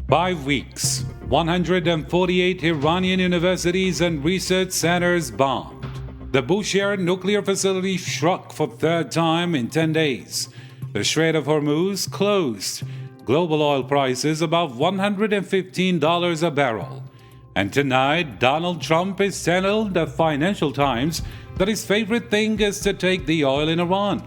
5 weeks, 148 Iranian universities and research centers bombed. The Bushehr nuclear facility struck for third time in 10 days. The Strait of Hormuz closed. Global oil prices above $115 a barrel. And tonight, Donald Trump is telling the Financial Times that his favorite thing is to take the oil in Iran.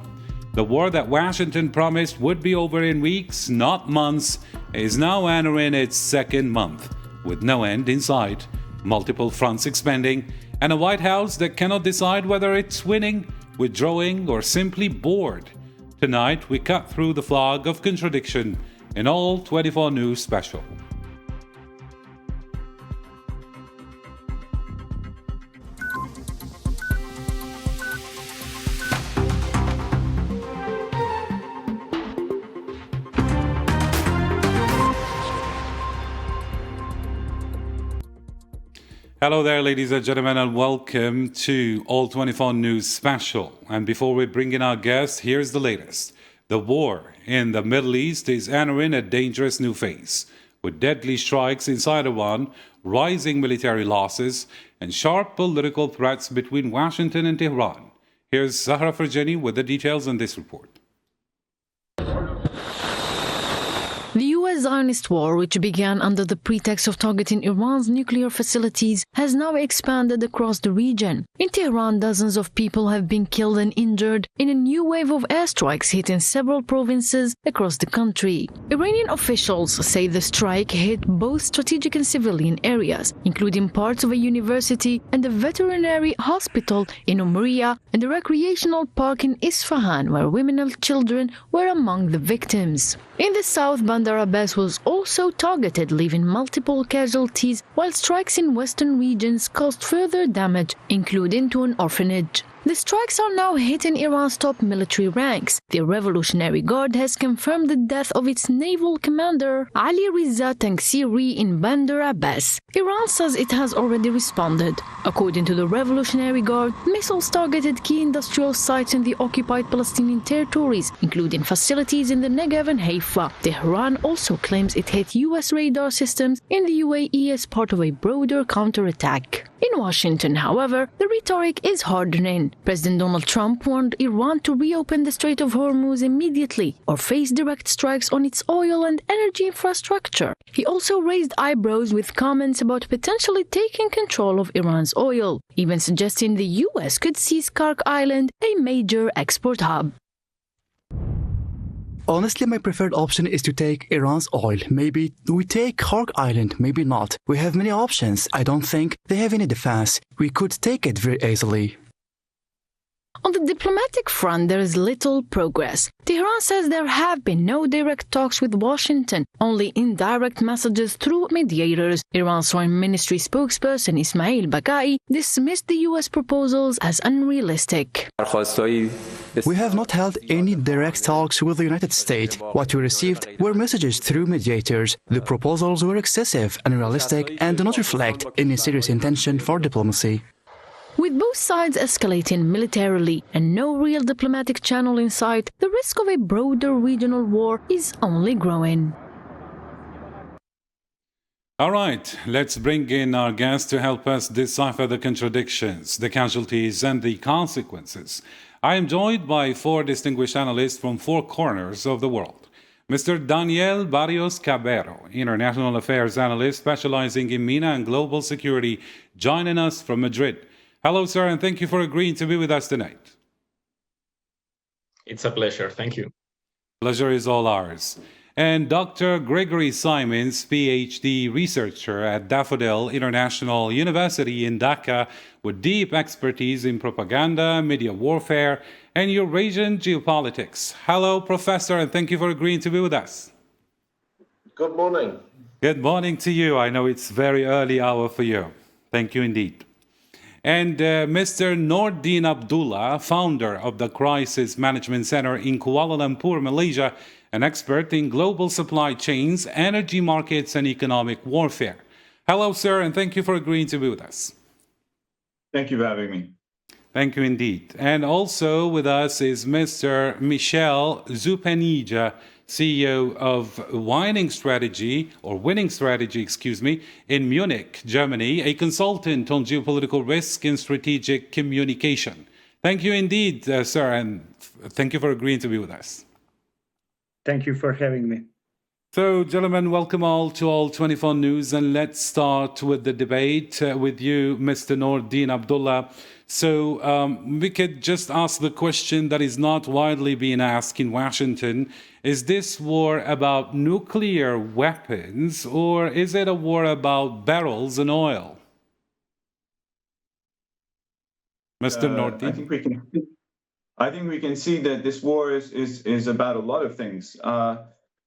The war that Washington promised would be over in weeks, not months, is now entering its second month, with no end in sight, multiple fronts expanding, and a White House that cannot decide whether it's winning, withdrawing, or simply bored. Tonight, we cut through the fog of contradiction in All 24 News Special. Hello there, ladies and gentlemen, and welcome to All 24 News Special. And before we bring in our guest, here's the latest. The war in the Middle East is entering a dangerous new phase, with deadly strikes inside Iran, rising military losses, and sharp political threats between Washington and Tehran. Here's Zahra Farjani with the details on this report. The U.S.-Zionist war, which began under the pretext of targeting Iran's nuclear facilities, has now expanded across the region. In Tehran, dozens of people have been killed and injured in a new wave of airstrikes hitting several provinces across the country. Iranian officials say the strike hit both strategic and civilian areas, including parts of a university and a veterinary hospital in Umriya and a recreational park in Isfahan, where women and children were among the victims. In the south, Bandar Abbas was also targeted, leaving multiple casualties, while strikes in western regions caused further damage, including to an orphanage. The strikes are now hitting Iran's top military ranks. The Revolutionary Guard has confirmed the death of its naval commander, Ali Riza Tangsiri, in Bandar Abbas. Iran says it has already responded. According to the Revolutionary Guard, missiles targeted key industrial sites in the occupied Palestinian territories, including facilities in the Negev and Haifa. Tehran also claims it hit U.S. radar systems in the UAE as part of a broader counterattack. In Washington, however, the rhetoric is hardening. President Donald Trump warned Iran to reopen the Strait of Hormuz immediately or face direct strikes on its oil and energy infrastructure. He also raised eyebrows with comments about potentially taking control of Iran's oil, even suggesting the U.S. could seize Kark Island, a major export hub. Honestly, my preferred option is to take Iran's oil. Maybe we take Kark Island, maybe not. We have many options. I don't think they have any defense. We could take it very easily. On the diplomatic front, there is little progress. Tehran says there have been no direct talks with Washington, only indirect messages through mediators. Iran's Foreign Ministry spokesperson Ismail Baghai dismissed the U.S. proposals as unrealistic. We have not held any direct talks with the United States. What we received were messages through mediators. The proposals were excessive, unrealistic, and do not reflect any serious intention for diplomacy. With both sides escalating militarily and no real diplomatic channel in sight, the risk of a broader regional war is only growing. All right, let's bring in our guest to help us decipher the contradictions, the casualties, and the consequences. I am joined by four distinguished analysts from four corners of the world. Mr. Daniel Barrios Cabero, International Affairs Analyst specializing in MENA and global security, joining us from Madrid. Hello, sir, and thank you for agreeing to be with us tonight. It's a pleasure. Thank you. Pleasure is all ours. And Dr. Gregory Simons, PhD researcher at Daffodil International University in Dhaka, with deep expertise in propaganda, media warfare, and Eurasian geopolitics. Hello, Professor, and thank you for agreeing to be with us. Good morning. Good morning to you. I know it's very early hour for you. Thank you indeed. And Mr. Nordin Abdullah, founder of the Crisis Management Center in Kuala Lumpur, Malaysia, an expert in global supply chains, energy markets, and economic warfare. Hello, sir, and thank you for agreeing to be with us. Thank you for having me. Thank you indeed. And also with us is Mr. Michel Zupenija, CEO of Winning Strategy, in Munich, Germany, a consultant on geopolitical risk and strategic communication. Thank you indeed, sir, and thank you for agreeing to be with us. Thank you for having me. So, gentlemen, welcome all to All 24 News, and let's start with the debate with you, Mr. Noordin Abdullah. So we could just ask the question that is not widely being asked in Washington. Is this war about nuclear weapons, or is it a war about barrels and oil? Mr. Noordin? I think we can see that this war is about a lot of things.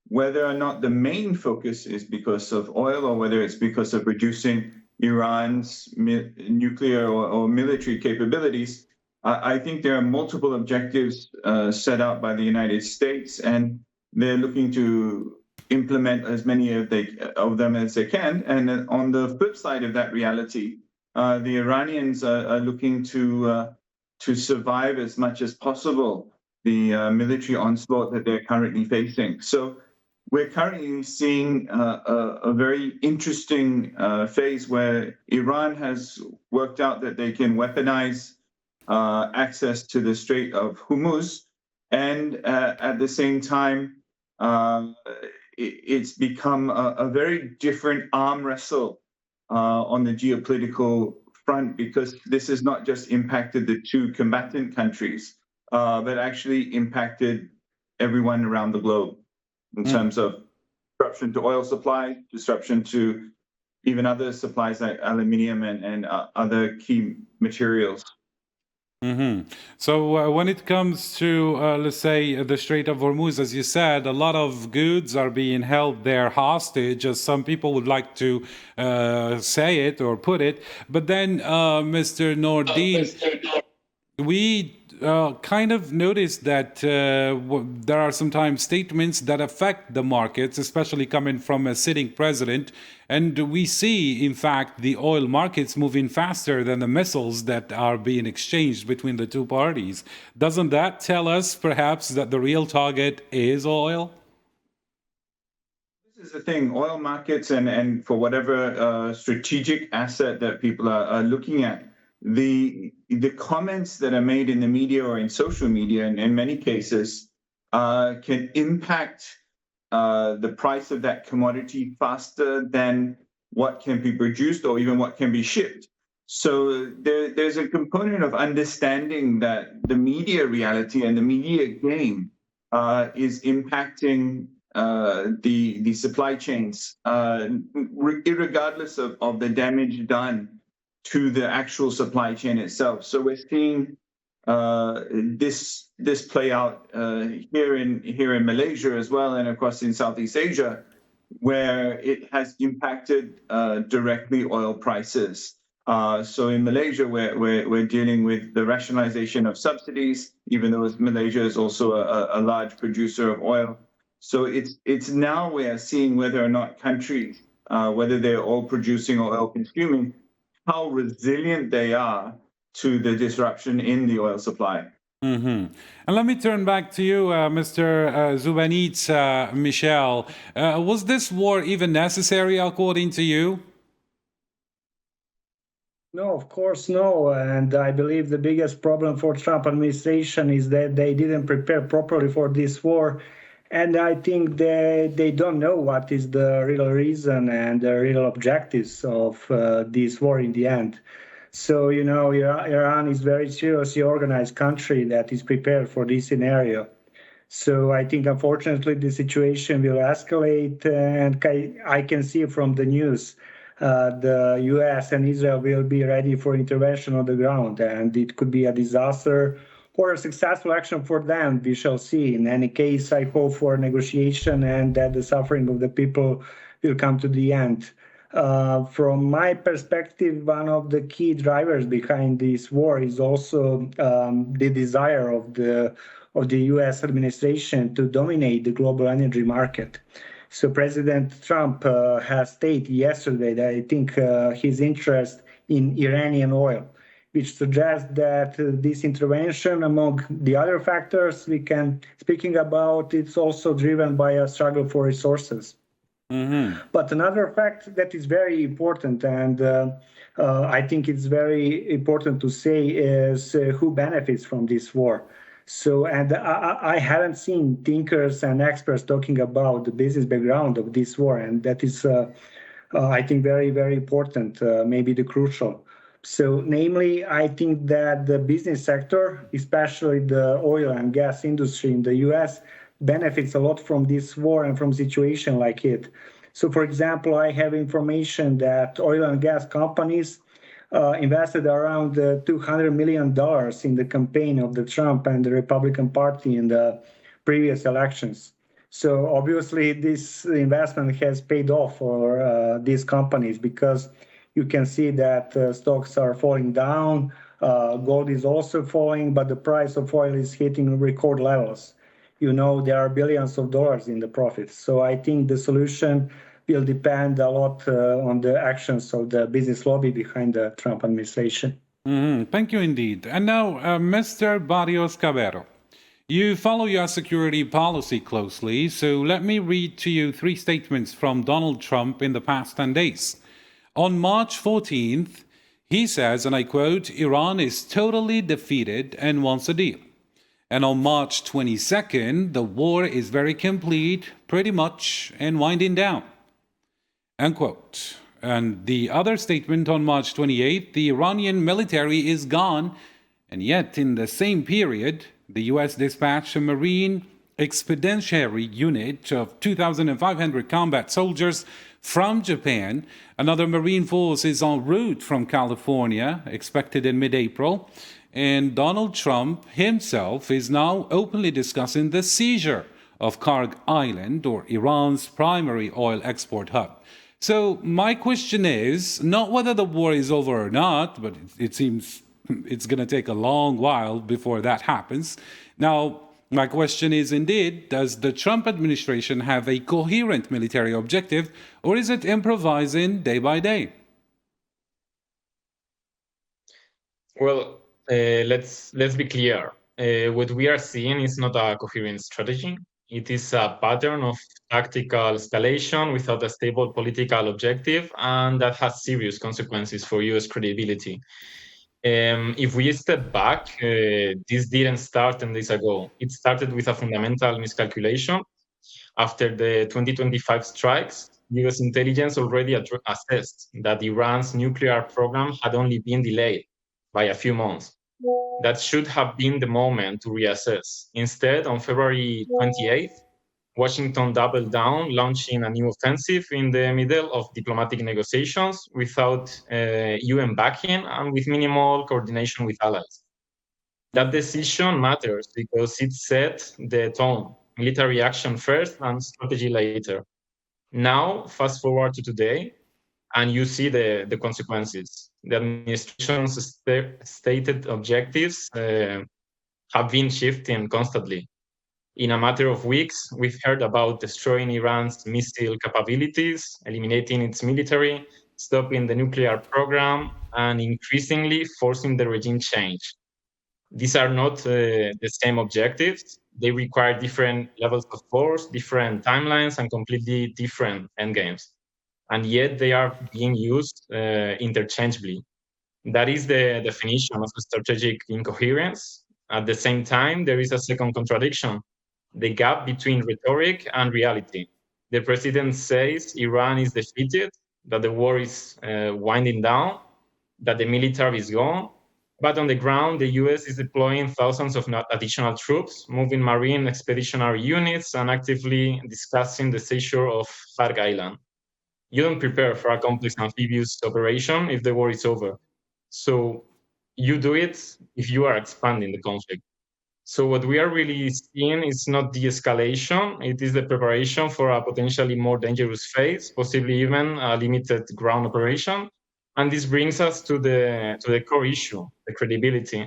Whether or not the main focus is because of oil or whether it's because of reducing Iran's nuclear or military capabilities, I think there are multiple objectives set out by the United States, and they're looking to implement as many of them as they can. And on the flip side of that reality, the Iranians are looking to survive as much as possible the military onslaught that they're currently facing. So we're currently seeing a very interesting phase where Iran has worked out that they can weaponize access to the Strait of Hormuz, and at the same time, it's become a very different arm wrestle on the geopolitical front, because this has not just impacted the two combatant countries, but actually impacted everyone around the globe in terms of disruption to oil supply, disruption to even other supplies like aluminium and other key materials. Mm-hmm. So when it comes to, let's say, the Strait of Hormuz, as you said, a lot of goods are being held there hostage, as some people would like to say it or put it. But then, Mr. Noordin, we kind of noticed that there are sometimes statements that affect the markets, especially coming from a sitting president. And we see, in fact, the oil markets moving faster than the missiles that are being exchanged between the two parties. Doesn't that tell us, perhaps, that the real target is oil? This is the thing, oil markets and for whatever strategic asset that people are looking at, the comments that are made in the media or in social media, in many cases, can impact the price of that commodity faster than what can be produced or even what can be shipped. So there's a component of understanding that the media reality and the media game is impacting the supply chains, regardless of the damage done to the actual supply chain itself. So we're seeing this play out here in Malaysia as well, and of course in Southeast Asia, where it has impacted directly oil prices. So in Malaysia, we're dealing with the rationalization of subsidies, even though Malaysia is also a large producer of oil. So it's now we're seeing whether or not countries, whether they're oil producing or oil consuming, how resilient they are to the disruption in the oil supply. Mm-hmm. And let me turn back to you, Mr. Zubanit Michel. Was this war even necessary, according to you? No, of course no. And I believe the biggest problem for Trump administration is that they didn't prepare properly for this war. And I think they don't know what is the real reason and the real objectives of this war in the end. So, you know, Iran is a very seriously organized country that is prepared for this scenario. So I think, unfortunately, the situation will escalate. And I can see from the news, the US and Israel will be ready for intervention on the ground. And it could be a disaster or a successful action for them. We shall see. In any case, I hope for negotiation and that the suffering of the people will come to the end. From my perspective, one of the key drivers behind this war is also the desire of the U.S. administration to dominate the global energy market. So President Trump has stated yesterday that I think his interest in Iranian oil. which suggests that this intervention, among the other factors we can speaking about, it's also driven by a struggle for resources. But another fact that is very important, and I think it's very important to say, is who benefits from this war. So, and I haven't seen thinkers and experts talking about the business background of this war, and that is, I think, very, very important, maybe the crucial. So, namely, I think that the business sector, especially the oil and gas industry in the US, benefits a lot from this war and from situation like it. So, for example, I have information that oil and gas companies invested around $200 million in the campaign of the Trump and the Republican Party in the previous elections. So obviously this investment has paid off for these companies, because you can see that stocks are falling down, gold is also falling, but the price of oil is hitting record levels. You know, there are billions of dollars in the profits. So I think the solution will depend a lot on the actions of the business lobby behind the Trump administration. Thank you indeed. And now, Mr. Barrios Cabero, you follow your security policy closely, so let me read to you 3 statements from Donald Trump in the past 10 days. On March 14th, he says, and I quote, "Iran is totally defeated and wants a deal." And on March 22nd, the war is very complete, pretty much, and winding down. End quote. And the other statement on March 28th, the Iranian military is gone, and yet in the same period, the US dispatched a Marine expeditionary unit of 2,500 combat soldiers from Japan. Another Marine force is en route from California, expected in mid-April. And Donald Trump himself is now openly discussing the seizure of Karg Island, or Iran's primary oil export hub. So my question is not whether the war is over or not, but it seems it's going to take a long while before that happens. Now, my question is indeed, does the Trump administration have a coherent military objective, or is it improvising day by day? Well, let's be clear. What we are seeing is not a coherent strategy. It is a pattern of tactical escalation without a stable political objective, and that has serious consequences for US credibility. If we step back, this didn't start 10 days ago. It started with a fundamental miscalculation. After the 2025 strikes, US intelligence already assessed that Iran's nuclear program had only been delayed by a few months. That should have been the moment to reassess. Instead, on February 28th, Washington doubled down, launching a new offensive in the middle of diplomatic negotiations without UN backing and with minimal coordination with allies. That decision matters because it set the tone: military action first and strategy later. Now, fast forward to today, and you see the consequences. The administration's stated objectives have been shifting constantly. In a matter of weeks, we've heard about destroying Iran's missile capabilities, eliminating its military, stopping the nuclear program, and increasingly forcing the regime change. These are not the same objectives. They require different levels of force, different timelines, and completely different endgames. And yet they are being used interchangeably. That is the definition of strategic incoherence. At the same time, there is a second contradiction: the gap between rhetoric and reality. The president says Iran is defeated, that the war is winding down, that the military is gone, but on the ground, the US is deploying thousands of additional troops, moving Marine expeditionary units, and actively discussing the seizure of Karg Island. You don't prepare for a complex amphibious operation if the war is over. So you do it if you are expanding the conflict. So what we are really seeing is not de-escalation, it is the preparation for a potentially more dangerous phase, possibly even a limited ground operation. And this brings us to the core issue, the credibility.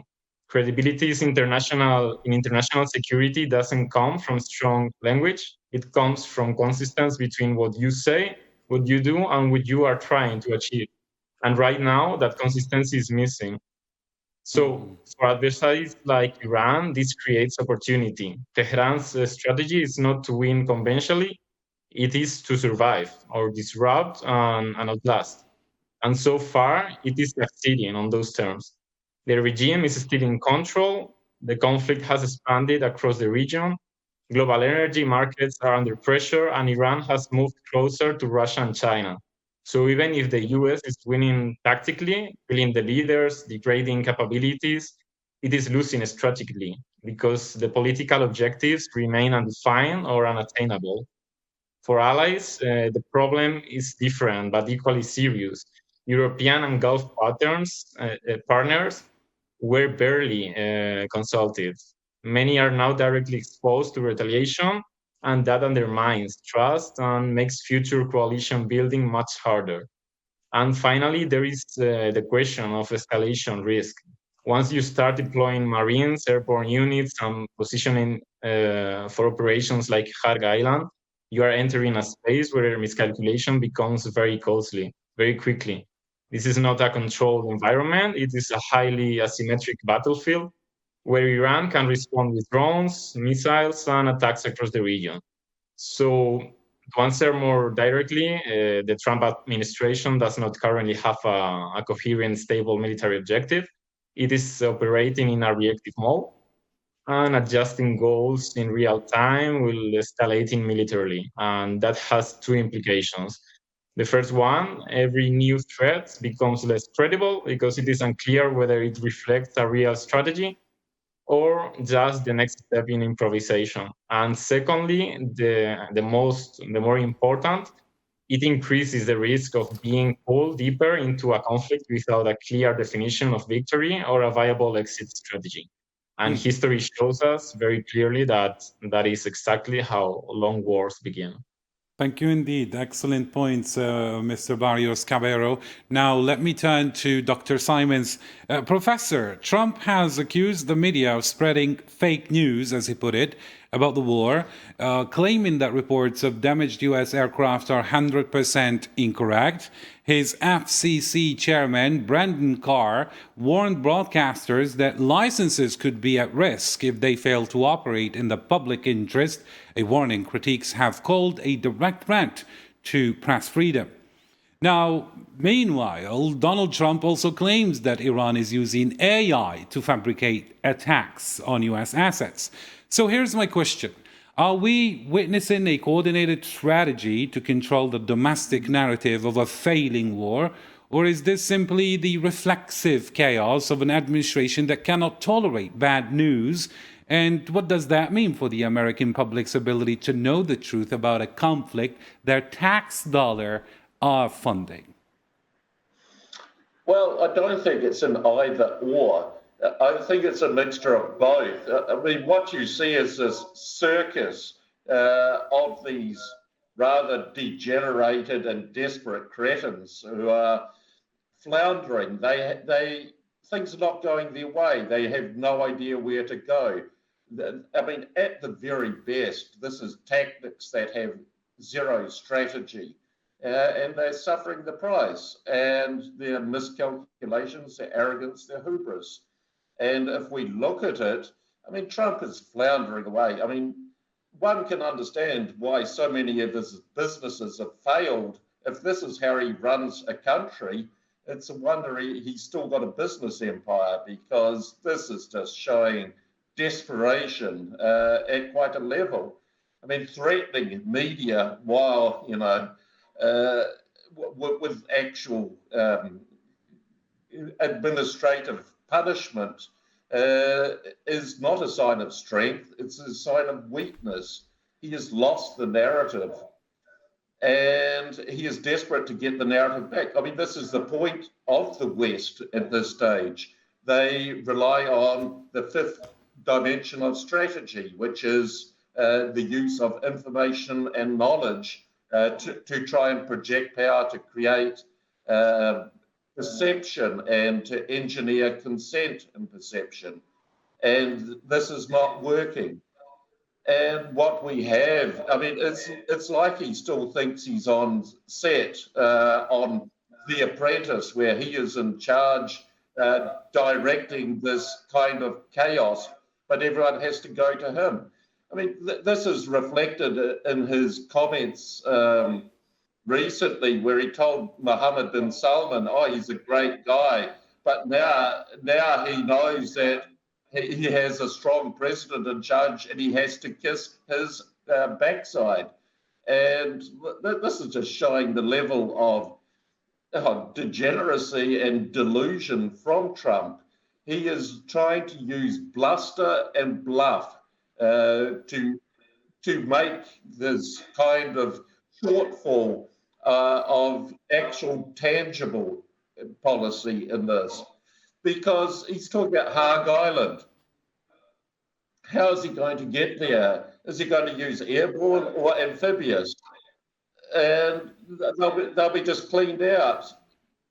Credibility is in international security doesn't come from strong language. It comes from consistency between what you say, what you do, and what you are trying to achieve. And right now, that consistency is missing. So for adversaries like Iran, this creates opportunity. Tehran's strategy is not to win conventionally, it is to survive or disrupt and outlast. And so far, it is succeeding on those terms. The regime is still in control, the conflict has expanded across the region, global energy markets are under pressure, and Iran has moved closer to Russia and China. So even if the US is winning tactically, killing the leaders, degrading capabilities, it is losing strategically because the political objectives remain undefined or unattainable. For allies, the problem is different but equally serious. European and Gulf partners were barely consulted. Many are now directly exposed to retaliation, and that undermines trust and makes future coalition building much harder. And finally, there is the question of escalation risk. Once you start deploying Marines, airborne units, and positioning for operations like Kharg Island, you are entering a space where miscalculation becomes very costly, very quickly. This is not a controlled environment, it is a highly asymmetric battlefield where Iran can respond with drones, missiles, and attacks across the region. So, to answer more directly, the Trump administration does not currently have a coherent, stable military objective. It is operating in a reactive mode, and adjusting goals in real time will escalating militarily. And that has two implications. The first one, every new threat becomes less credible because it is unclear whether it reflects a real strategy or just the next step in improvisation. And secondly, the more important, it increases the risk of being pulled deeper into a conflict without a clear definition of victory or a viable exit strategy. And history shows us very clearly that that is exactly how long wars begin. Thank you indeed. Excellent points, Mr. Barrios Cabero. Now, let me turn to Dr. Simons. Professor, Trump has accused the media of spreading fake news, as he put it, about the war, claiming that reports of damaged U.S. aircraft are 100% incorrect. His FCC chairman, Brandon Carr, warned broadcasters that licenses could be at risk if they fail to operate in the public interest, a warning critics have called a direct threat to press freedom. Now, meanwhile, Donald Trump also claims that Iran is using AI to fabricate attacks on U.S. assets. So here's my question. Are we witnessing a coordinated strategy to control the domestic narrative of a failing war, or is this simply the reflexive chaos of an administration that cannot tolerate bad news? And what does that mean for the American public's ability to know the truth about a conflict their tax dollar are funding? Well, I don't think it's an either or. I think it's a mixture of both. I mean, what you see is this circus of these rather degenerated and desperate cretins who are floundering. Things are not going their way. They have no idea where to go. I mean, at the very best, this is tactics that have zero strategy. And they're suffering the price, and their miscalculations, their arrogance, their hubris. And if we look at it, I mean, Trump is floundering away. I mean, one can understand why so many of his businesses have failed. If this is how he runs a country, it's a wonder he's still got a business empire, because this is just showing desperation at quite a level. I mean, threatening media while, with actual administrative punishment is not a sign of strength, it's a sign of weakness. He has lost the narrative, and he is desperate to get the narrative back. I mean, this is the point of the West at this stage. They rely on the fifth dimension of strategy, which is the use of information and knowledge to try and project power, to create perception, and to engineer consent and perception. And this is not working. And what we have, I mean, it's like he still thinks he's on set on The Apprentice, where he is in charge directing this kind of chaos, but everyone has to go to him. I mean, this is reflected in his comments recently, where he told Mohammed bin Salman, "Oh, he's a great guy," but now he knows that he has a strong president in charge, and he has to kiss his backside. And this is just showing the level of degeneracy and delusion from Trump. He is trying to use bluster and bluff to make this kind of shortfall of actual tangible policy in this, because he's talking about Hague Island. How is he going to get there? Is he going to use airborne or amphibious? And they'll be just cleaned out,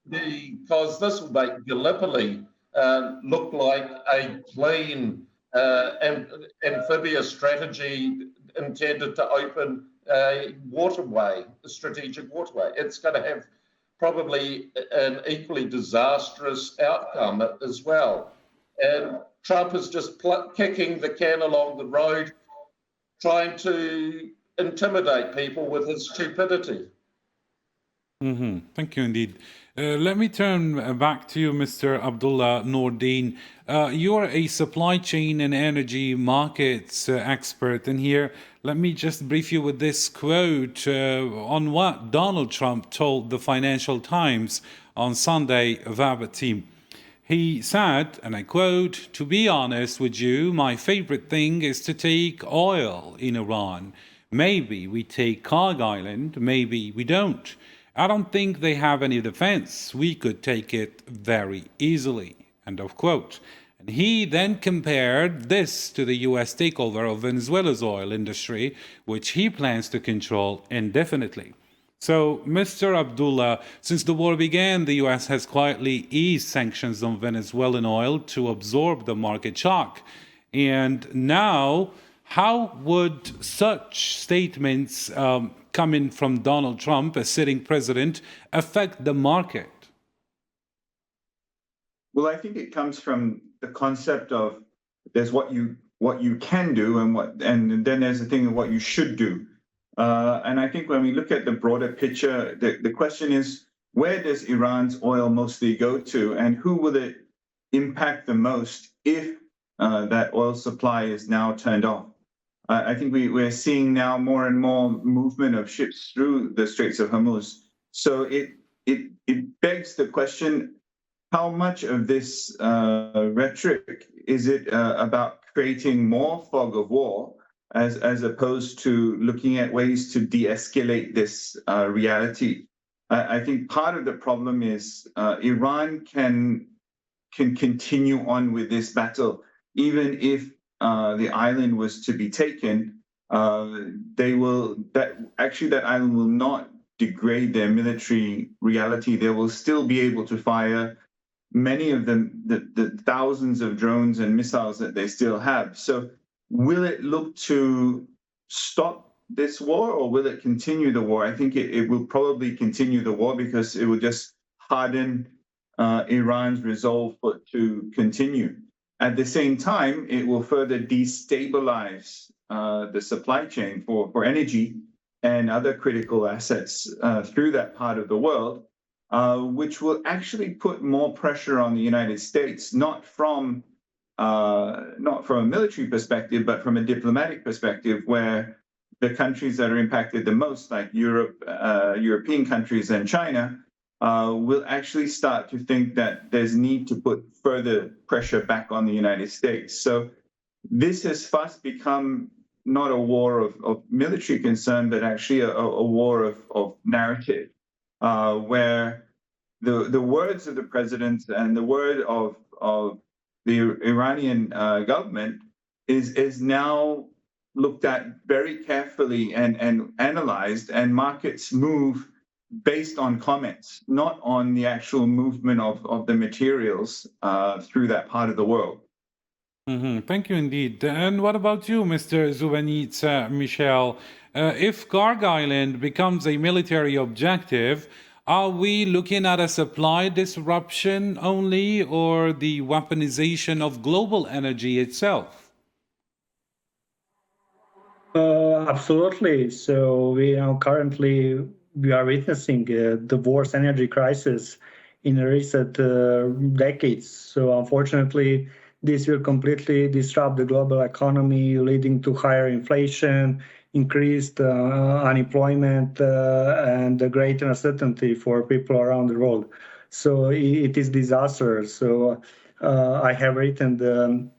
because this will make Gallipoli look like a clean amphibious strategy intended to open a waterway, a strategic waterway. It's going to have probably an equally disastrous outcome as well. And Trump is just kicking the can along the road, trying to intimidate people with his stupidity. Thank you indeed. Let me turn back to you, Mr. Abdullah Noordin. You are a supply chain and energy markets expert. And here, let me just brief you with this quote on what Donald Trump told the Financial Times on Sunday via team. He said, and I quote, "To be honest with you, my favorite thing is to take oil in Iran. Maybe we take Hague Island, maybe we don't. I don't think they have any defense. We could take it very easily." End of quote. And he then compared this to the U.S. takeover of Venezuela's oil industry, which he plans to control indefinitely. So, Mr. Abdullah, since the war began, the U.S. has quietly eased sanctions on Venezuelan oil to absorb the market shock. And now, how would such statements coming from Donald Trump, a sitting president, affect the market? Well, I think it comes from the concept of there's what you can do and then there's the thing of what you should do. And I think when we look at the broader picture, the question is, where does Iran's oil mostly go to, and who will it impact the most if that oil supply is now turned off? I think we're seeing now more and more movement of ships through the Straits of Hormuz. So it begs the question, how much of this rhetoric is it about creating more fog of war as opposed to looking at ways to de-escalate this reality? I think part of the problem is Iran can continue on with this battle, even if the island was to be taken. That island will not degrade their military reality. They will still be able to fire many of the thousands of drones and missiles that they still have. So will it look to stop this war, or will it continue the war? I think it will probably continue the war, because it will just harden Iran's resolve to continue. At the same time, it will further destabilize the supply chain for energy and other critical assets through that part of the world, which will actually put more pressure on the United States, not from a military perspective, but from a diplomatic perspective, where the countries that are impacted the most, like European countries and China, will actually start to think that there's need to put further pressure back on the United States. So this has fast become not a war of military concern, but actually a war of narrative, where the words of the president and the word of the Iranian government is now looked at very carefully and analyzed, and markets move based on comments, not on the actual movement of the materials through that part of the world. Thank you indeed. And what about you, Mr. Zubanit Michel? If Hague Island becomes a military objective, Are we looking at a supply disruption only, or the weaponization of global energy itself? Absolutely. So currently we are witnessing the worst energy crisis in recent decades. So unfortunately, this will completely disrupt the global economy, leading to higher inflation, increased unemployment, and a greater uncertainty for people around the world. So it is disastrous. So I have written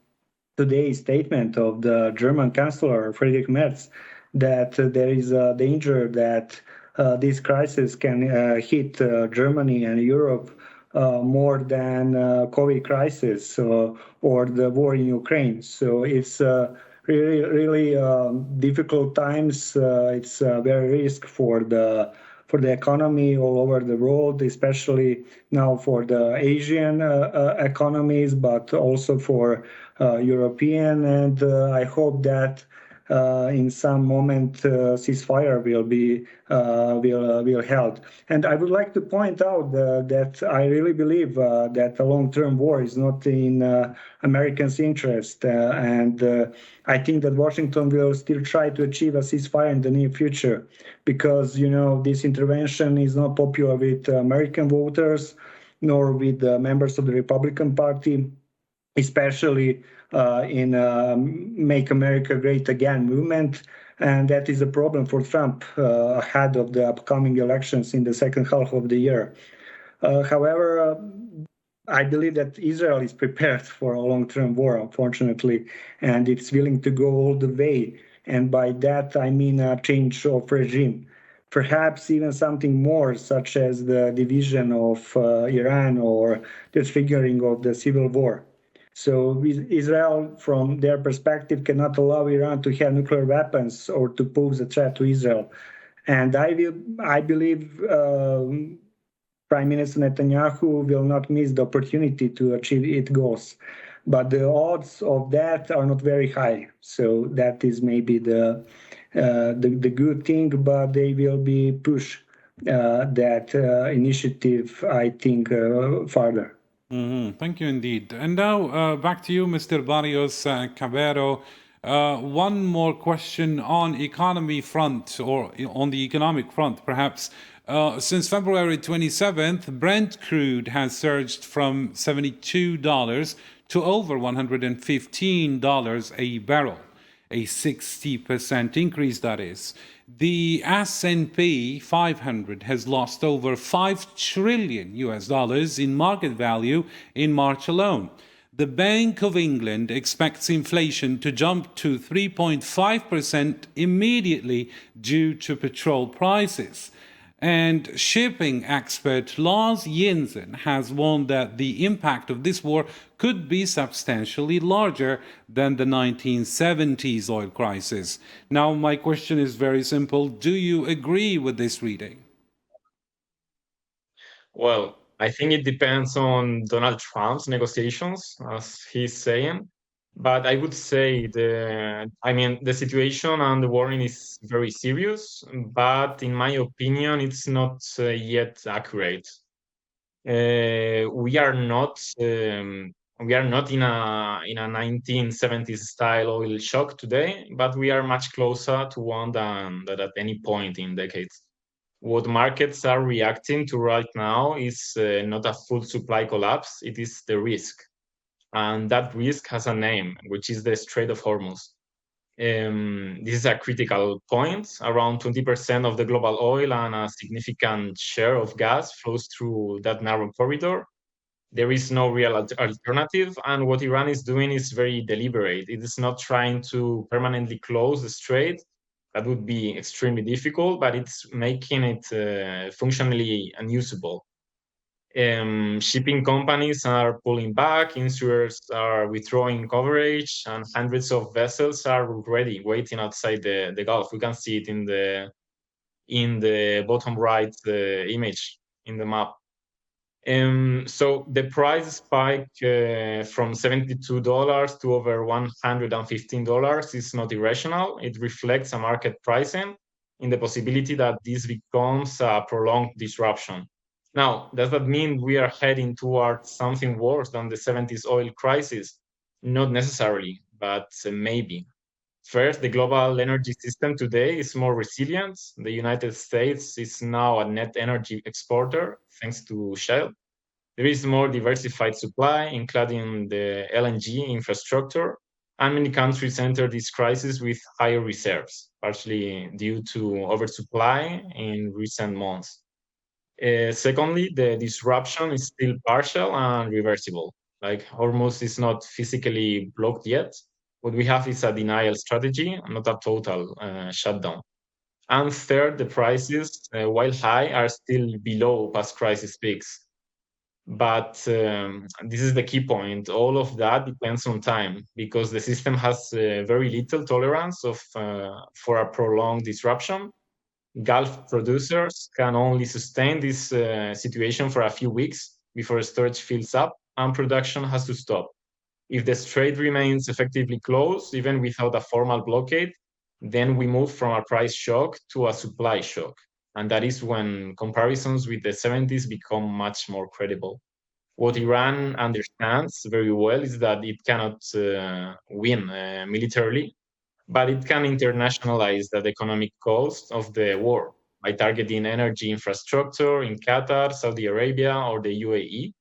today's statement of the German Chancellor Friedrich Merz that there is a danger that this crisis can hit Germany and Europe more than COVID crisis or the war in Ukraine. So it's really difficult times. It's very risk for the economy all over the world, especially now for the Asian economies, but also for European. And I hope that in some moment ceasefire will be will held. And I would like to point out that I really believe that a long-term war is not in Americans' interest, and I think that Washington will still try to achieve a ceasefire in the near future, because this intervention is not popular with American voters nor with members of the Republican Party, especially in Make America Great Again movement. And that is a problem for Trump ahead of the upcoming elections in the second half of the year. However, I believe that Israel is prepared for a long-term war, unfortunately, and it's willing to go all the way. And by that, I mean a change of regime. Perhaps even something more, such as the division of Iran or the triggering of the civil war. So Israel, from their perspective, cannot allow Iran to have nuclear weapons or to pose a threat to Israel. And I believe Prime Minister Netanyahu will not miss the opportunity to achieve its goals. But the odds of that are not very high. So that is maybe the good thing, but they will be push that initiative, I think, further. Thank you indeed. And now back to you, Mr. Barrios Cabero. One more question on economy front, or on the economic front, perhaps. Since February 27th, Brent crude has surged from $72 to over $115 a barrel, a 60% increase, that is. The S&P 500 has lost over $5 trillion in market value in March alone. The Bank of England expects inflation to jump to 3.5% immediately due to petrol prices. And shipping expert Lars Jensen has warned that the impact of this war could be substantially larger than the 1970s oil crisis. Now, my question is very simple. Do you agree with this reading? Well, I think it depends on Donald Trump's negotiations, as he's saying. But I would say the situation and the warning is very serious, but in my opinion, it's not yet accurate. We are not in a 1970s style oil shock today, but we are much closer to one than at any point in decades. What markets are reacting to right now is not a full supply collapse, it is the risk. And that risk has a name, which is the Strait of Hormuz. This is a critical point. Around 20% of the global oil and a significant share of gas flows through that narrow corridor. There is no real alternative, and what Iran is doing is very deliberate. It is not trying to permanently close the strait. That would be extremely difficult, but it's making it functionally unusable. Shipping companies are pulling back, insurers are withdrawing coverage, and hundreds of vessels are already waiting outside the Gulf. We can see it in the bottom right image in the map. So the price spike from $72 to over $115 is not irrational. It reflects a market pricing in the possibility that this becomes a prolonged disruption. Now, does that mean we are heading towards something worse than the 70s oil crisis? Not necessarily, but maybe. First, the global energy system today is more resilient. The United States is now a net energy exporter thanks to shale. There is more diversified supply, including the LNG infrastructure, and many countries enter this crisis with higher reserves, partially due to oversupply in recent months. Secondly, the disruption is still partial and reversible. Like Hormuz is not physically blocked yet. What we have is a denial strategy, not a total shutdown. And third, the prices, while high, are still below past crisis peaks. But this is the key point. All of that depends on time because the system has very little tolerance for a prolonged disruption. Gulf producers can only sustain this situation for a few weeks before storage fills up and production has to stop. If the strait remains effectively closed, even without a formal blockade, then we move from a price shock to a supply shock. And that is when comparisons with the 70s become much more credible. What Iran understands very well is that it cannot win militarily, but it can internationalize that economic cost of the war by targeting energy infrastructure in Qatar, Saudi Arabia, or the UAE,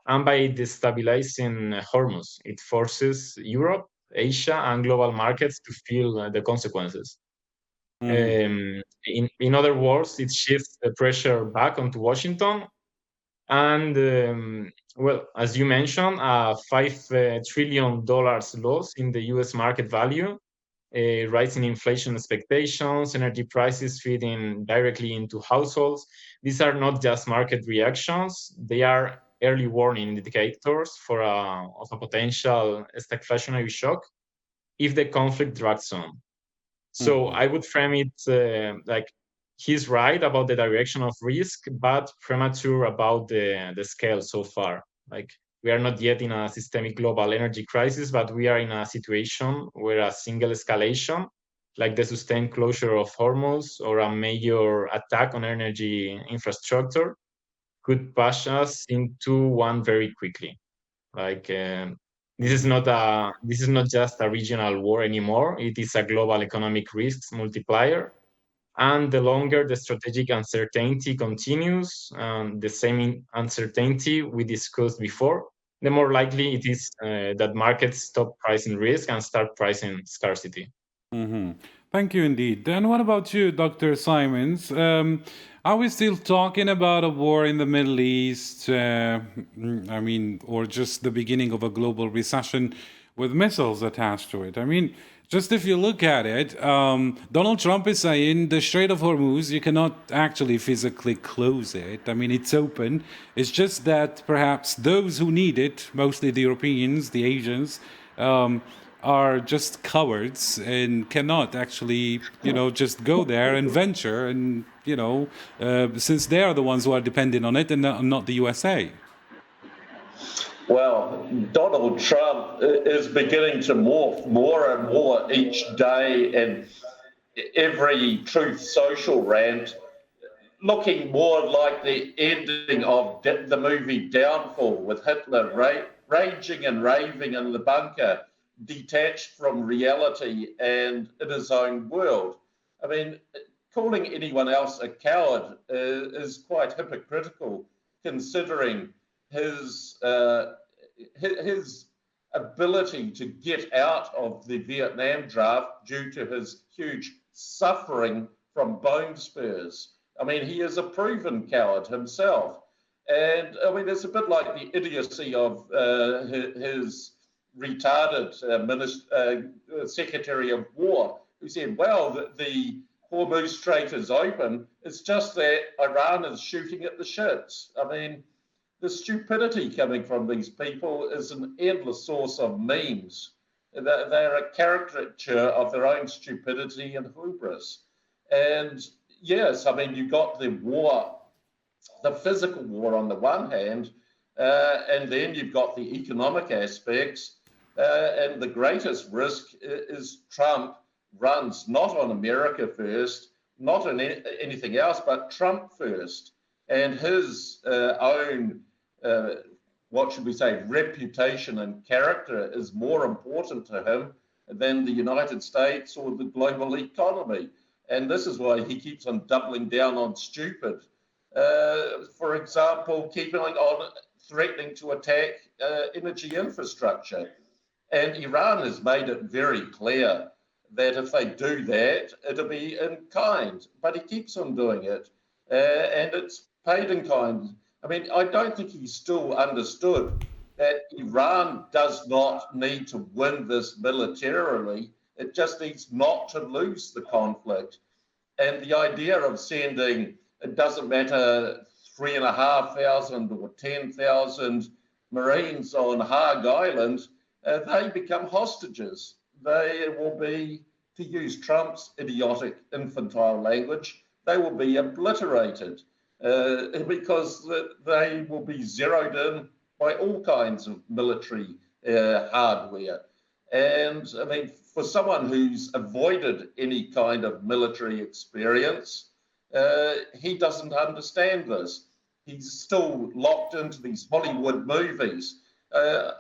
and by destabilizing Hormuz. It forces Europe, Asia, and global markets to feel the consequences. In other words, it shifts the pressure back onto Washington. And well, as you mentioned, $5 trillion loss in the US market value, rising inflation expectations, energy prices feeding directly into households. These are not just market reactions, they are early warning indicators of a potential stagflationary shock if the conflict drags on. So I would frame it like he's right about the direction of risk, but premature about the scale so far. Like we are not yet in a systemic global energy crisis, but we are in a situation where a single escalation, like the sustained closure of Hormuz or a major attack on energy infrastructure, could push us into one very quickly. Like this is not just a regional war anymore. It is a global economic risks multiplier. And the longer the strategic uncertainty continues, the same uncertainty we discussed before, the more likely it is that markets stop pricing risk and start pricing scarcity. Thank you indeed. And what about you, Dr. Simons? Are we still talking about a war in the Middle East? Or just the beginning of a global recession with missiles attached to it? I mean, just if you look at it, Donald Trump is saying the Strait of Hormuz, you cannot actually physically close it. I mean, it's open. It's just that perhaps those who need it, mostly the Europeans, the Asians, are just cowards and cannot actually, just go there and venture. And, since they are the ones who are dependent on it and not the USA. Well, Donald Trump is beginning to morph more and more each day, and every Truth Social rant looking more like the ending of the movie Downfall, with Hitler raging and raving in the bunker, detached from reality and in his own world. I mean, calling anyone else a coward is quite hypocritical, considering his ability to get out of the Vietnam draft due to his huge suffering from bone spurs. I mean, he is a proven coward himself. And I mean, it's a bit like the idiocy of his retarded Secretary of War, who said, well, the Hormuz Strait is open. It's just that Iran is shooting at the ships. I mean, the stupidity coming from these people is an endless source of memes. They're a caricature of their own stupidity and hubris. And yes, I mean, you've got the war, the physical war on the one hand, and then you've got the economic aspects. And the greatest risk is Trump runs not on America first, not on anything else, but Trump first. and his own, what should we say, reputation and character is more important to him than the United States or the global economy. And this is why he keeps on doubling down on stupid. For example, keeping on threatening to attack energy infrastructure. And Iran has made it very clear that if they do that, it'll be in kind. But he keeps on doing it, and it's paid in kind. I mean, I don't think he's still understood that Iran does not need to win this militarily. It just needs not to lose the conflict. And the idea of sending, it doesn't matter, 3,500 or 10,000 Marines on Hague Island, they become hostages. They will be, to use Trump's idiotic, infantile language, they will be obliterated because they will be zeroed in by all kinds of military hardware. And I mean, for someone who's avoided any kind of military experience, he doesn't understand this. He's still locked into these Hollywood movies. I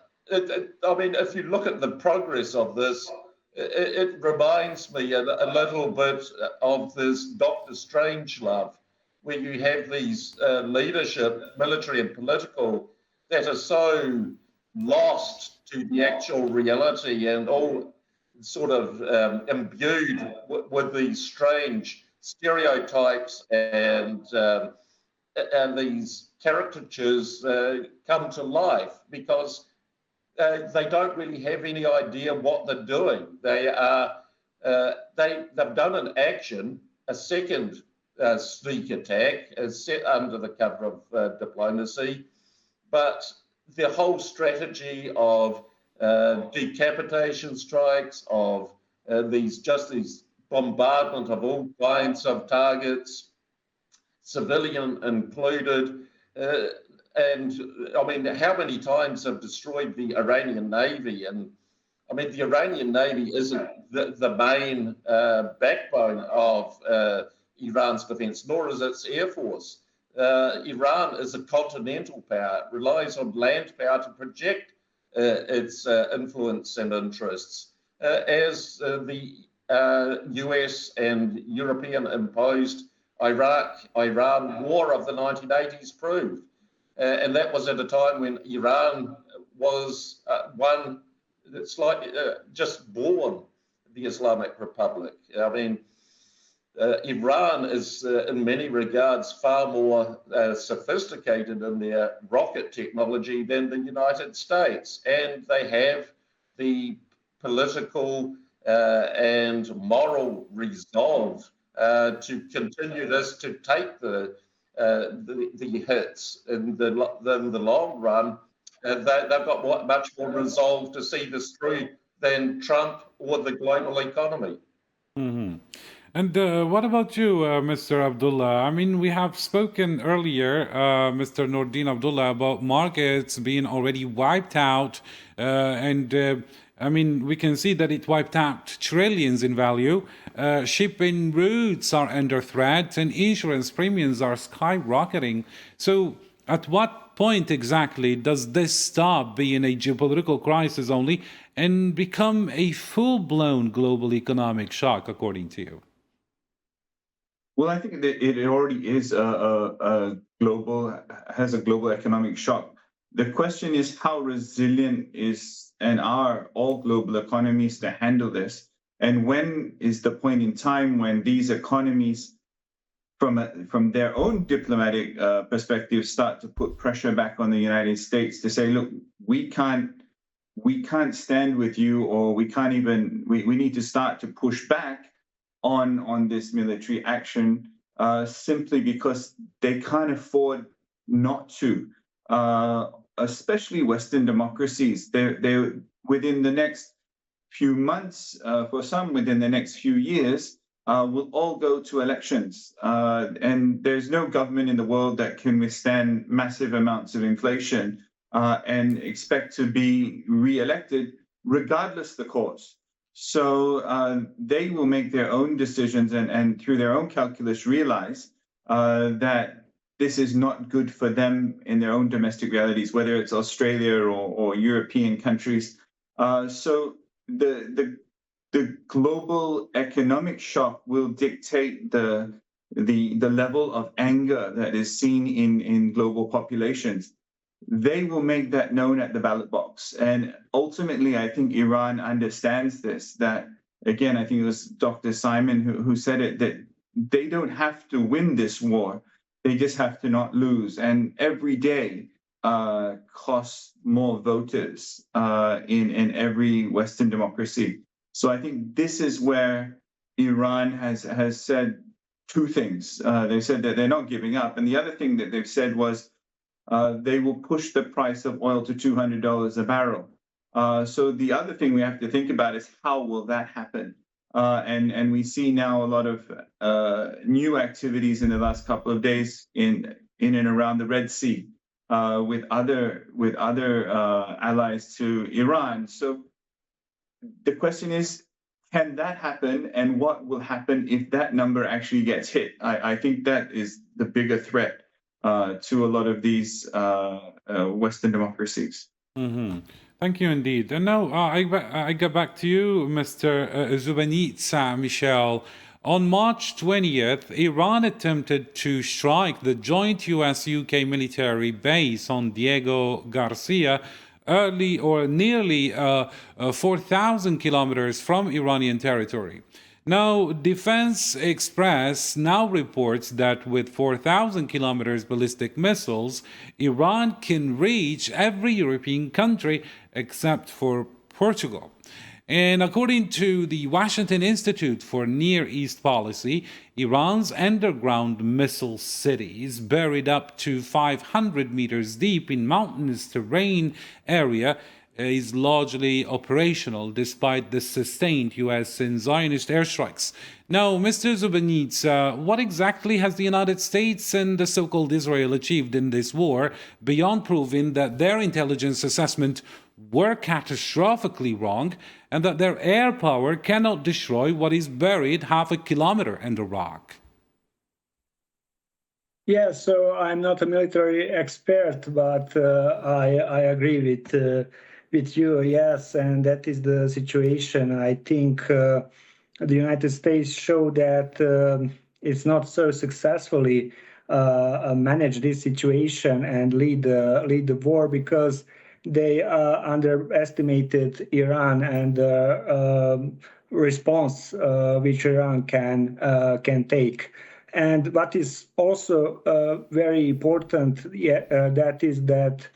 mean, if you look at the progress of this, it reminds me a little bit of this Dr. Strangelove, where you have these leadership, military and political, that are so lost to the actual reality and all sort of imbued with these strange stereotypes and these caricatures come to life because they don't really have any idea what they're doing. They've done an action, a second sneak attack, set under the cover of diplomacy, but the whole strategy of decapitation strikes, of these bombardment of all kinds of targets, civilian included. And I mean, how many times have destroyed the Iranian Navy? And I mean, the Iranian Navy isn't the main backbone of Iran's defense, nor is its air force. Iran is a continental power, it relies on land power to project its influence and interests, as the US and European imposed Iraq-Iran war of the 1980s proved. And that was at a time when Iran was slightly just born the Islamic Republic. I mean, Iran is in many regards far more sophisticated in their rocket technology than the United States. And they have the political and moral resolve to continue this, to take the hits in the long run. They've got much more resolve to see this through than Trump or the global economy. Mm-hmm. And what about you, Mr. Abdullah? I mean, we have spoken earlier, Mr. Nordin Abdullah, about markets being already wiped out. I mean, we can see that it wiped out trillions in value. Shipping routes are under threat and insurance premiums are skyrocketing. So at what point exactly does this stop being a geopolitical crisis only and become a full-blown global economic shock, according to you? Well, I think that it already is a global economic shock. The question is how resilient is and are all global economies to handle this? And when is the point in time when these economies, from their own diplomatic perspective, start to put pressure back on the United States to say, look, we can't stand with you, or we need to start to push back on this military action simply because they can't afford not to. Especially Western democracies, they're within the next few months, for some within the next few years, will all go to elections. And there's no government in the world that can withstand massive amounts of inflation and expect to be re-elected regardless the cause. So they will make their own decisions and through their own calculus realize that this is not good for them in their own domestic realities, whether it's Australia or European countries. So the global economic shock will dictate the level of anger that is seen in global populations. They will make that known at the ballot box. And ultimately, I think Iran understands this, that, again, I think it was Dr. Simon who said it, that they don't have to win this war. They just have to not lose. And every day costs more voters in every Western democracy. So I think this is where Iran has said two things. They said that they're not giving up. And the other thing that they've said was they will push the price of oil to $200 a barrel. So the other thing we have to think about is how will that happen? And we see now a lot of new activities in the last couple of days in and around the Red Sea with other allies to Iran. So the question is, can that happen, and what will happen if that number actually gets hit? I think that is the bigger threat to a lot of these Western democracies. Mm-hmm. Thank you indeed. And now I go back to you, Mr. Zubanitsa Michel. On March 20th, Iran attempted to strike the joint US-UK military base on Diego Garcia nearly 4,000 kilometers from Iranian territory. Now, Defense Express now reports that with 4,000 kilometers ballistic missiles, Iran can reach every European country except for Portugal. And according to the Washington Institute for Near East Policy, Iran's underground missile cities, buried up to 500 meters deep in mountainous terrain area, is largely operational despite the sustained U.S. and Zionist airstrikes. Now, Mr. Zubanitsa, what exactly has the United States and the so-called Israel achieved in this war beyond proving that their intelligence assessment were catastrophically wrong and that their air power cannot destroy what is buried half a kilometer under rock? Yeah, so I'm not a military expert, but I agree with you, yes, and that is the situation. I think the United States showed that it's not so successfully manage this situation and lead the war because they underestimated Iran and the response which Iran can take. And what is also very important, that is that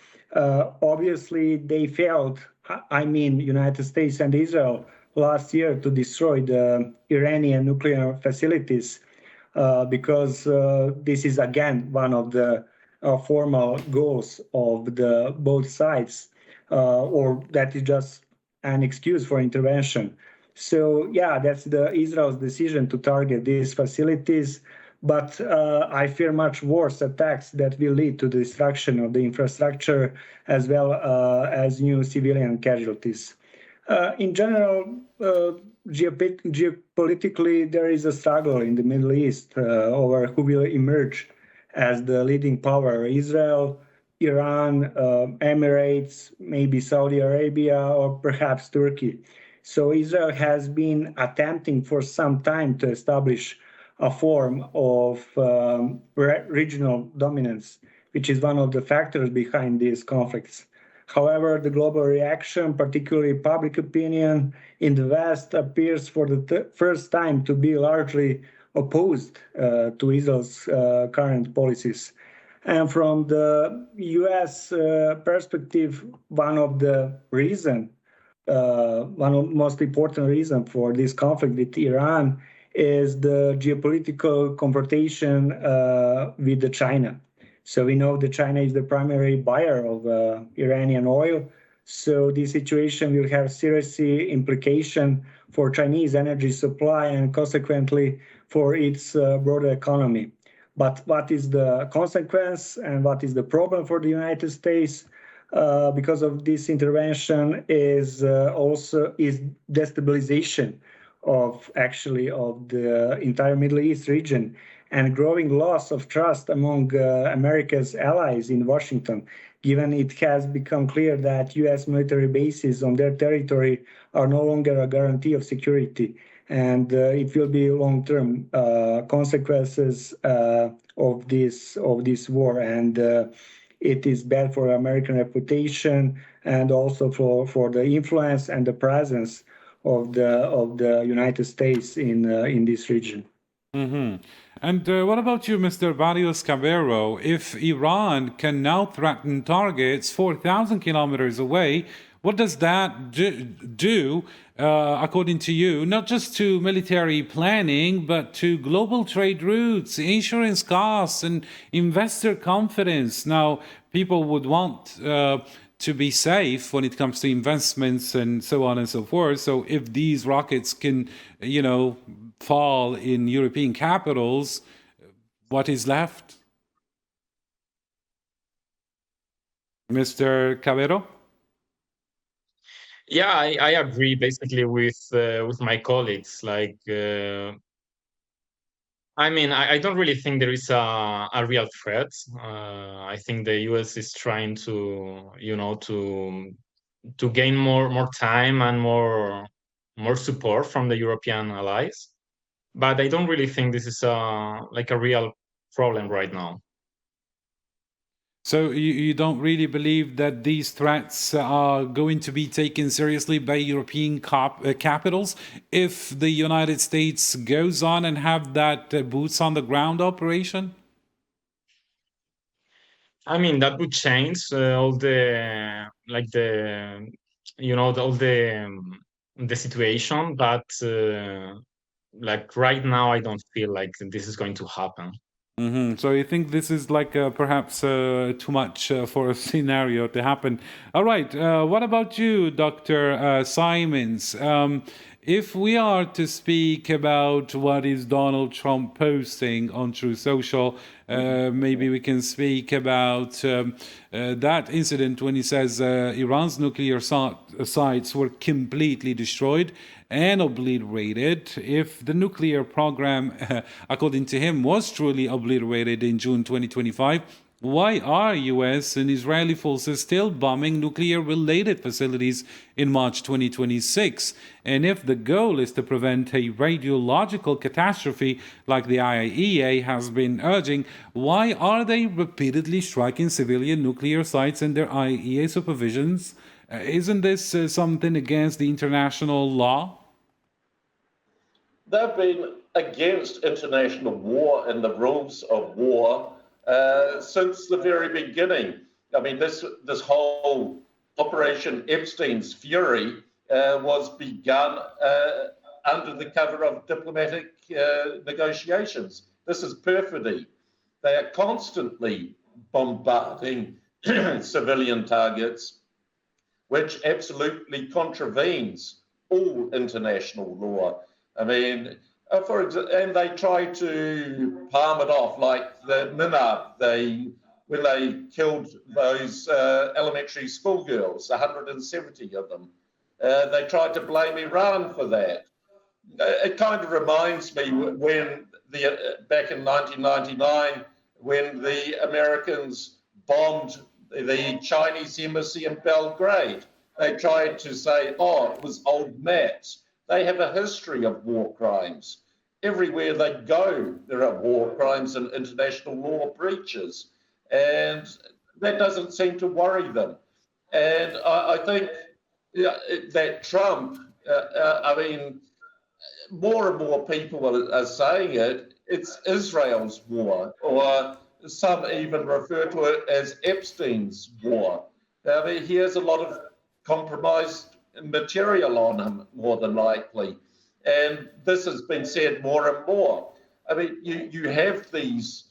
obviously they failed, I mean United States and Israel, last year to destroy the Iranian nuclear facilities because this is again one of the formal goals of the both sides, or that is just an excuse for intervention. So yeah, that's the Israel's decision to target these facilities. But I fear much worse attacks that will lead to the destruction of the infrastructure as well as new civilian casualties. In general, geopolitically, there is a struggle in the Middle East over who will emerge as the leading power: Israel, Iran, Emirates, maybe Saudi Arabia, or perhaps Turkey. So Israel has been attempting for some time to establish a form of regional dominance, which is one of the factors behind these conflicts. However, the global reaction, particularly public opinion in the West, appears for the first time to be largely opposed to Israel's current policies. And from the US perspective, one of the most important reasons for this conflict with Iran is the geopolitical confrontation with China. So we know that China is the primary buyer of Iranian oil. So this situation will have serious implication for Chinese energy supply and consequently for its broader economy. But what is the consequence and what is the problem for the United States because of this intervention is destabilization of the entire Middle East region. and growing loss of trust among America's allies in Washington, given it has become clear that U.S. military bases on their territory are no longer a guarantee of security. And it will be long-term consequences of this war, and it is bad for American reputation and also for the influence and the presence of the United States in this region. Mm-hmm. And what about you, Mr. Barrios Cabero? If Iran can now threaten targets 4,000 kilometers away, what does that do, according to you, not just to military planning, but to global trade routes, insurance costs, and investor confidence? Now, people would want to be safe when it comes to investments and so on and so forth. So if these rockets can, fall in European capitals, what is left? Mr. Cabero? Yeah, I agree basically with my colleagues. I don't really think there is a real threat. I think the US is trying to gain more time and more support from the European allies. But I don't really think this is a real problem right now. So you don't really believe that these threats are going to be taken seriously by European capitals if the United States goes on and have that boots on the ground operation? That would change all the the situation, but right now I don't feel like this is going to happen. Mm-hmm. So you think this is perhaps too much for a scenario to happen? All right. What about you, Dr. Simons? If we are to speak about what is Donald Trump posting on True Social, maybe we can speak about that incident when he says Iran's nuclear sites were completely destroyed and obliterated. If the nuclear program, according to him, was truly obliterated in June 2025, why are US and Israeli forces still bombing nuclear-related facilities in March 2026? And if the goal is to prevent a radiological catastrophe like the IAEA has been urging, why are they repeatedly striking civilian nuclear sites under IAEA supervisions? Isn't this something against the international law? They've been against international war and the rules of war since the very beginning. This whole Operation Epstein's Fury was begun under the cover of diplomatic negotiations. This is perfidy. They are constantly bombarding civilian targets, which absolutely contravenes all international law. And they try to palm it off like the Ninab, when they killed those elementary schoolgirls, 170 of them. They tried to blame Iran for that. It kind of reminds me when back in 1999, when the Americans bombed the Chinese embassy in Belgrade. They tried to say, it was old mats. They have a history of war crimes. Everywhere they go, there are war crimes and international law breaches. And that doesn't seem to worry them. And I think that Trump, more and more people are saying it's Israel's war, or some even refer to it as Epstein's war. He has a lot of compromised material on him, more than likely. And this has been said more and more. You have these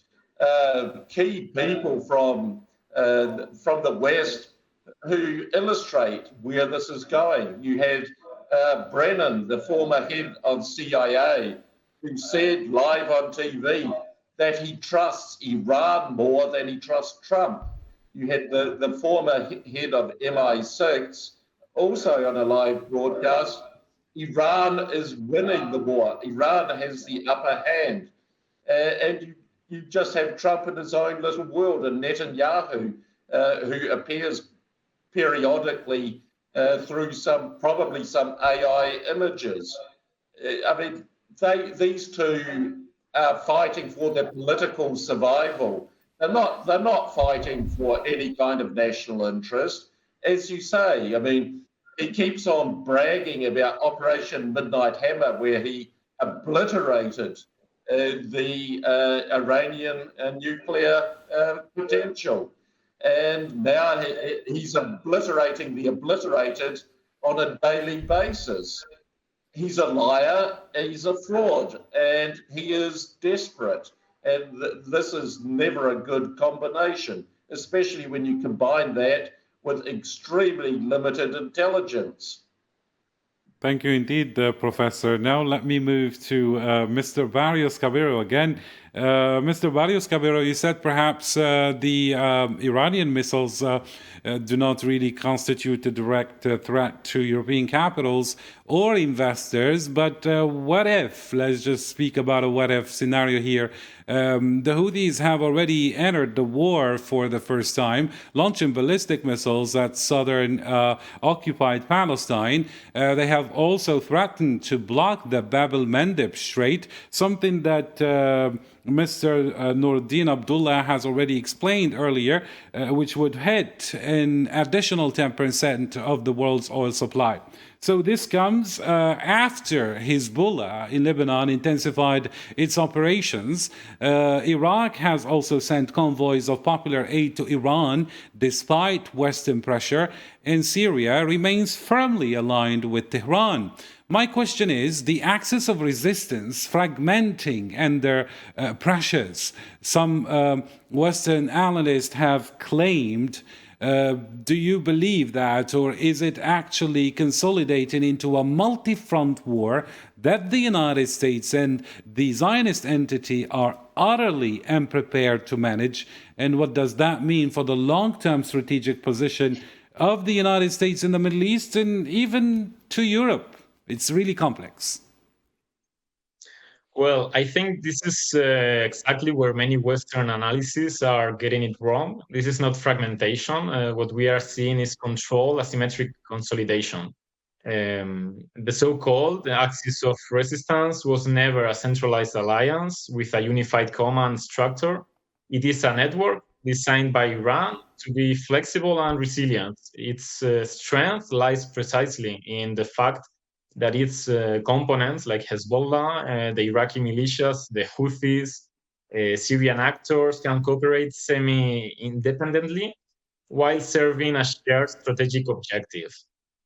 key people from the West who illustrate where this is going. You had Brennan, the former head of CIA, who said live on TV that he trusts Iran more than he trusts Trump. You had the former head of MI6, also on a live broadcast. Iran is winning the war. Iran has the upper hand. and you just have Trump in his own little world, and Netanyahu, who appears periodically through probably some AI images. I mean, these two are fighting for their political survival. They're not fighting for any kind of national interest. As you say, I mean, he keeps on bragging about Operation Midnight Hammer, where he obliterated the Iranian nuclear potential. And now he's obliterating the obliterated on a daily basis. He's a liar, he's a fraud, and he is desperate. And this is never a good combination, especially when you combine that with extremely limited intelligence. Thank you indeed, Professor. Now let me move to Mr. Barrios Cabero again. Mr. Barrios Cabero, you said perhaps the Iranian missiles do not really constitute a direct threat to European capitals or investors, but what if, let's just speak about a what if scenario here, the Houthis have already entered the war for the first time, launching ballistic missiles at southern occupied Palestine. They have also threatened to block the Bab el-Mandeb Strait, something that Mr. Noordin Abdullah has already explained earlier, which would hit an additional 10% of the world's oil supply. So this comes after Hezbollah in Lebanon intensified its operations. Iraq has also sent convoys of popular aid to Iran despite Western pressure, and Syria remains firmly aligned with Tehran. My question is the axis of resistance fragmenting under pressures. Some Western analysts have claimed. Do you believe that, or is it actually consolidating into a multi-front war that the United States and the Zionist entity are utterly unprepared to manage? And what does that mean for the long-term strategic position of the United States in the Middle East and even to Europe? It's really complex. Well, I think this is exactly where many Western analyses are getting it wrong. This is not fragmentation. What we are seeing is control, asymmetric consolidation. The so-called axis of resistance was never a centralized alliance with a unified command structure. It is a network designed by Iran to be flexible and resilient. Its strength lies precisely in the fact that its components like Hezbollah, the Iraqi militias, the Houthis, Syrian actors can cooperate semi-independently while serving a shared strategic objective.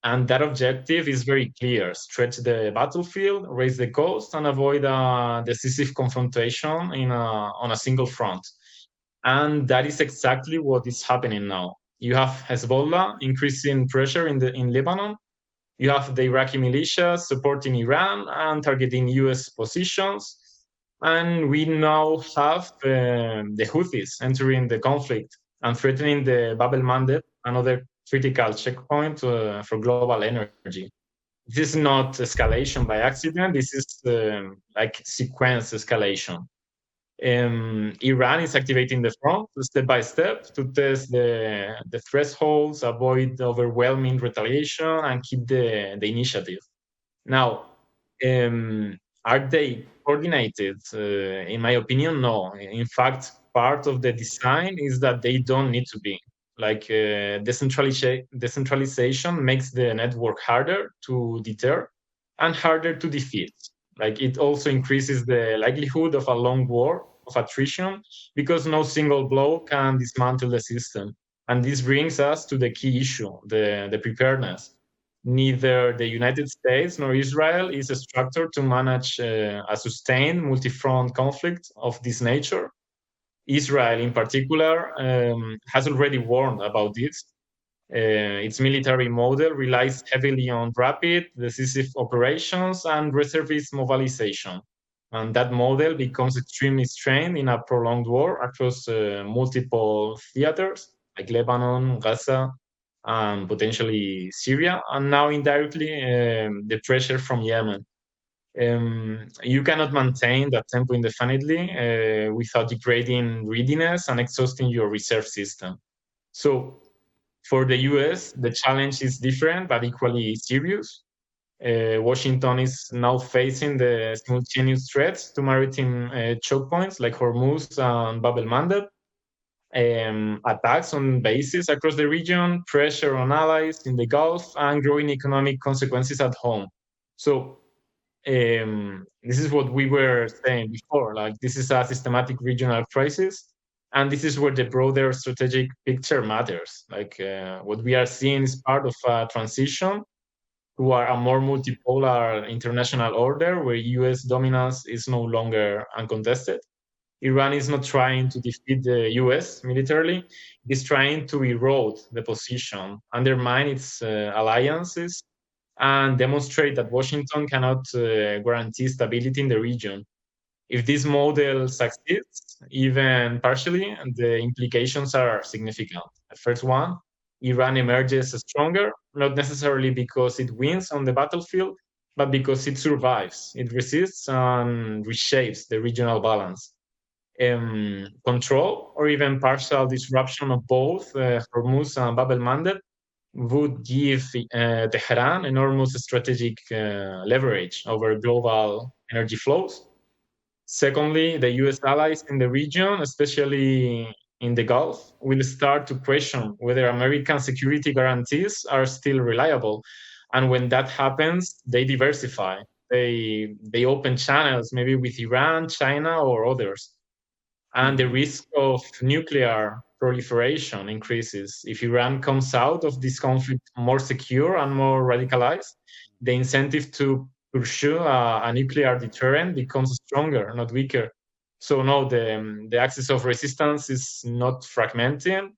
And that objective is very clear: stretch the battlefield, raise the cost, and avoid a decisive confrontation on a single front. And that is exactly what is happening now. You have Hezbollah increasing pressure in Lebanon. You have the Iraqi militias supporting Iran and targeting US positions. And we now have the Houthis entering the conflict and threatening the Bab el-Mandeb, another critical checkpoint for global energy. This is not escalation by accident. This is like sequence escalation. Iran is activating the front step by step to test the thresholds, avoid overwhelming retaliation, and keep the initiative. Now, are they coordinated? In my opinion, no. In fact, part of the design is that they don't need to be. Like decentralization makes the network harder to deter and harder to defeat. Like it also increases the likelihood of a long war of attrition because no single blow can dismantle the system. And this brings us to the key issue, the preparedness. Neither the United States nor Israel is structured to manage a sustained multi-front conflict of this nature. Israel, in particular, has already warned about this. Its military model relies heavily on rapid, decisive operations and reservist mobilization. And that model becomes extremely strained in a prolonged war across multiple theaters, like Lebanon, Gaza, and potentially Syria, and now indirectly the pressure from Yemen. You cannot maintain that tempo indefinitely without degrading readiness and exhausting your reserve system. So for the US, the challenge is different but equally serious. Washington is now facing the simultaneous threats to maritime choke points like Hormuz and Bab el-Mandeb, attacks on bases across the region, pressure on allies in the Gulf, and growing economic consequences at home. So this is what we were saying before, like this is a systematic regional crisis, and this is where the broader strategic picture matters. Like what we are seeing is part of a transition to a more multipolar international order where US dominance is no longer uncontested. Iran is not trying to defeat the US militarily, it is trying to erode the position, undermine its alliances, and demonstrate that Washington cannot guarantee stability in the region. If this model succeeds, even partially, the implications are significant. The first one, Iran emerges stronger, not necessarily because it wins on the battlefield, but because it survives, it resists and reshapes the regional balance. Control or even partial disruption of both Hormuz and Bab el-Mandeb would give Tehran enormous strategic leverage over global energy flows. Secondly, the US allies in the region, especially in the Gulf, will start to question whether American security guarantees are still reliable. And when that happens, they diversify. They open channels, maybe with Iran, China, or others. And the risk of nuclear proliferation increases. If Iran comes out of this conflict more secure and more radicalized, the incentive to pursue a nuclear deterrent becomes stronger, not weaker. So no, the axis of resistance is not fragmenting.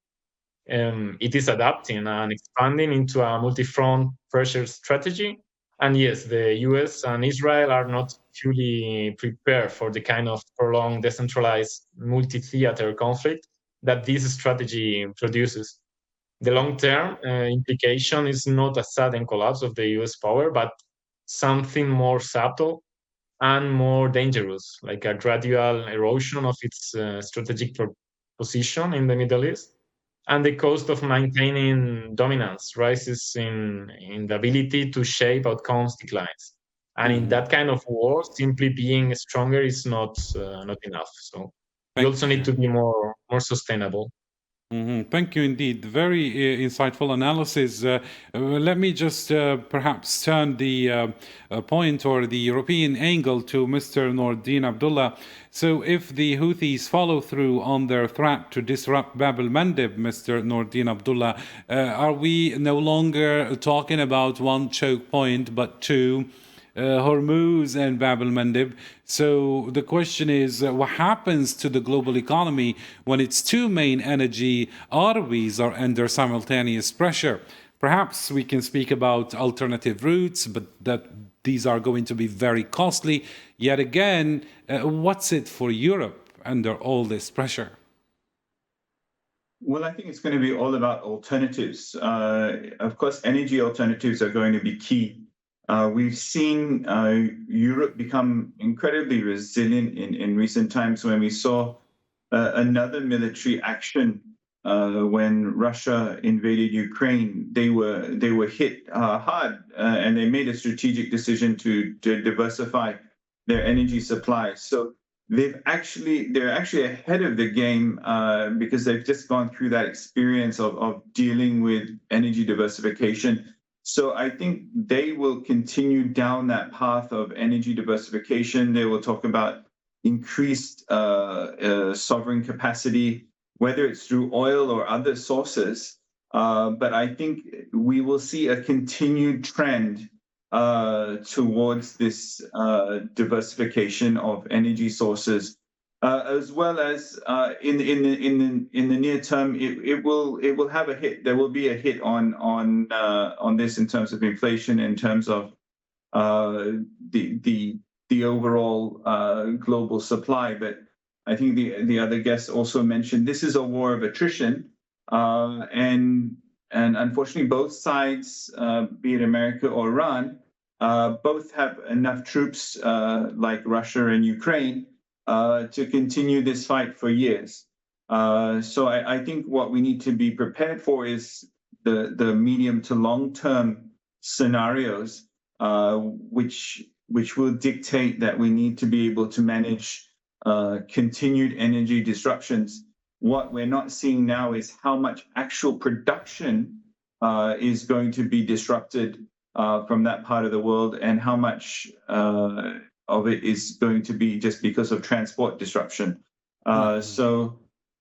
It is adapting and expanding into a multi-front pressure strategy. And yes, the US and Israel are not fully prepared for the kind of prolonged, decentralized, multi-theater conflict that this strategy produces. The long-term implication is not a sudden collapse of the US power, but something more subtle and more dangerous, like a gradual erosion of its strategic position in the Middle East. And the cost of maintaining dominance rises in the ability to shape outcomes declines. And in that kind of war, simply being stronger is not enough. So we also need to be more sustainable. Thank you indeed. Very insightful analysis. Let me just perhaps turn the point or the European angle to Mr. Noordin Abdullah. So if the Houthis follow through on their threat to disrupt Bab el-Mandeb, Mr. Noordin Abdullah, are we no longer talking about one choke point, but two? Hormuz and Bab el-Mandeb. So the question is, what happens to the global economy when its two main energy arteries are under simultaneous pressure? Perhaps we can speak about alternative routes, but that these are going to be very costly. Yet again, what's it for Europe under all this pressure? Well, I think it's going to be all about alternatives. Of course, energy alternatives are going to be key. We've seen Europe become incredibly resilient in recent times when we saw another military action when Russia invaded Ukraine. They were hit hard, and they made a strategic decision to diversify their energy supply. So they're actually ahead of the game because they've just gone through that experience of dealing with energy diversification. So I think they will continue down that path of energy diversification. They will talk about increased sovereign capacity, whether it's through oil or other sources. But I think we will see a continued trend towards this diversification of energy sources, as well as in the near term, it will have a hit. There will be a hit on this in terms of inflation, in terms of the overall global supply. But I think the other guests also mentioned this is a war of attrition, and unfortunately both sides, be it America or Iran, both have enough troops, like Russia and Ukraine, to continue this fight for years. So I think what we need to be prepared for is the medium to long-term scenarios, which will dictate that we need to be able to manage continued energy disruptions. What we're not seeing now is how much actual production is going to be disrupted from that part of the world, and how much of it is going to be just because of transport disruption. So,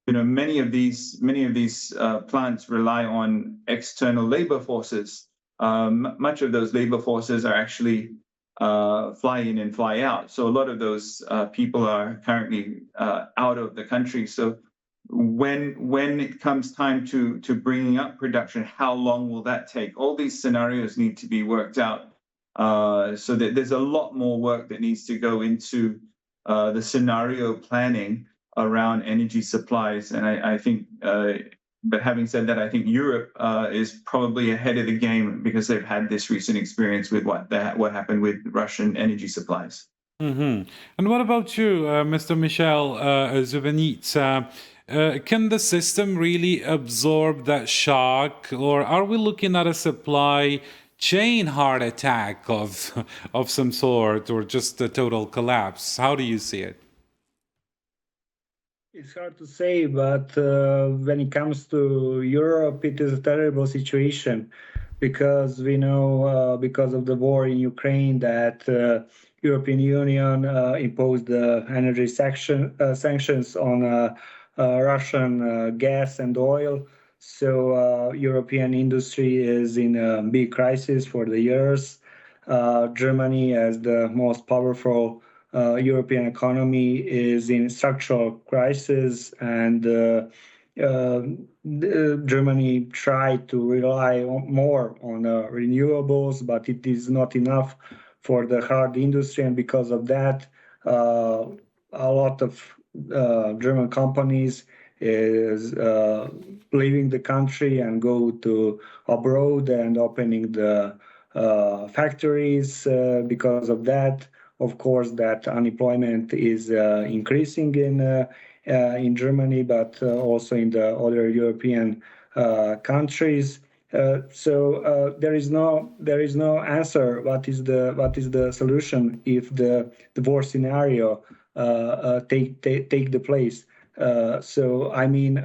many of these plants rely on external labor forces. Much of those labor forces are actually fly in and fly out. So a lot of those people are currently out of the country. So when it comes time to bringing up production, how long will that take? All these scenarios need to be worked out. So that there's a lot more work that needs to go into the scenario planning around energy supplies. And I think, but having said that, I think Europe is probably ahead of the game because they've had this recent experience with what happened with Russian energy supplies. And what about you, Mr. Michel Zubanit? Can the system really absorb that shock, or are we looking at a supply chain heart attack of some sort, or just a total collapse? How do you see it? It's hard to say, but when it comes to Europe, it is a terrible situation because we know because of the war in Ukraine that European Union imposed energy sanctions on Russian gas and oil. So European industry is in a big crisis for the years. Germany, as the most powerful European economy, is in structural crisis, and Germany tried to rely more on renewables, but it is not enough for the hard industry, and because of that, a lot of German companies is leaving the country and go to abroad and opening the factories. Because of that, of course, that unemployment is increasing in Germany, but also in the other European countries. So there is no answer. What is the solution if the war scenario take the place? So I mean,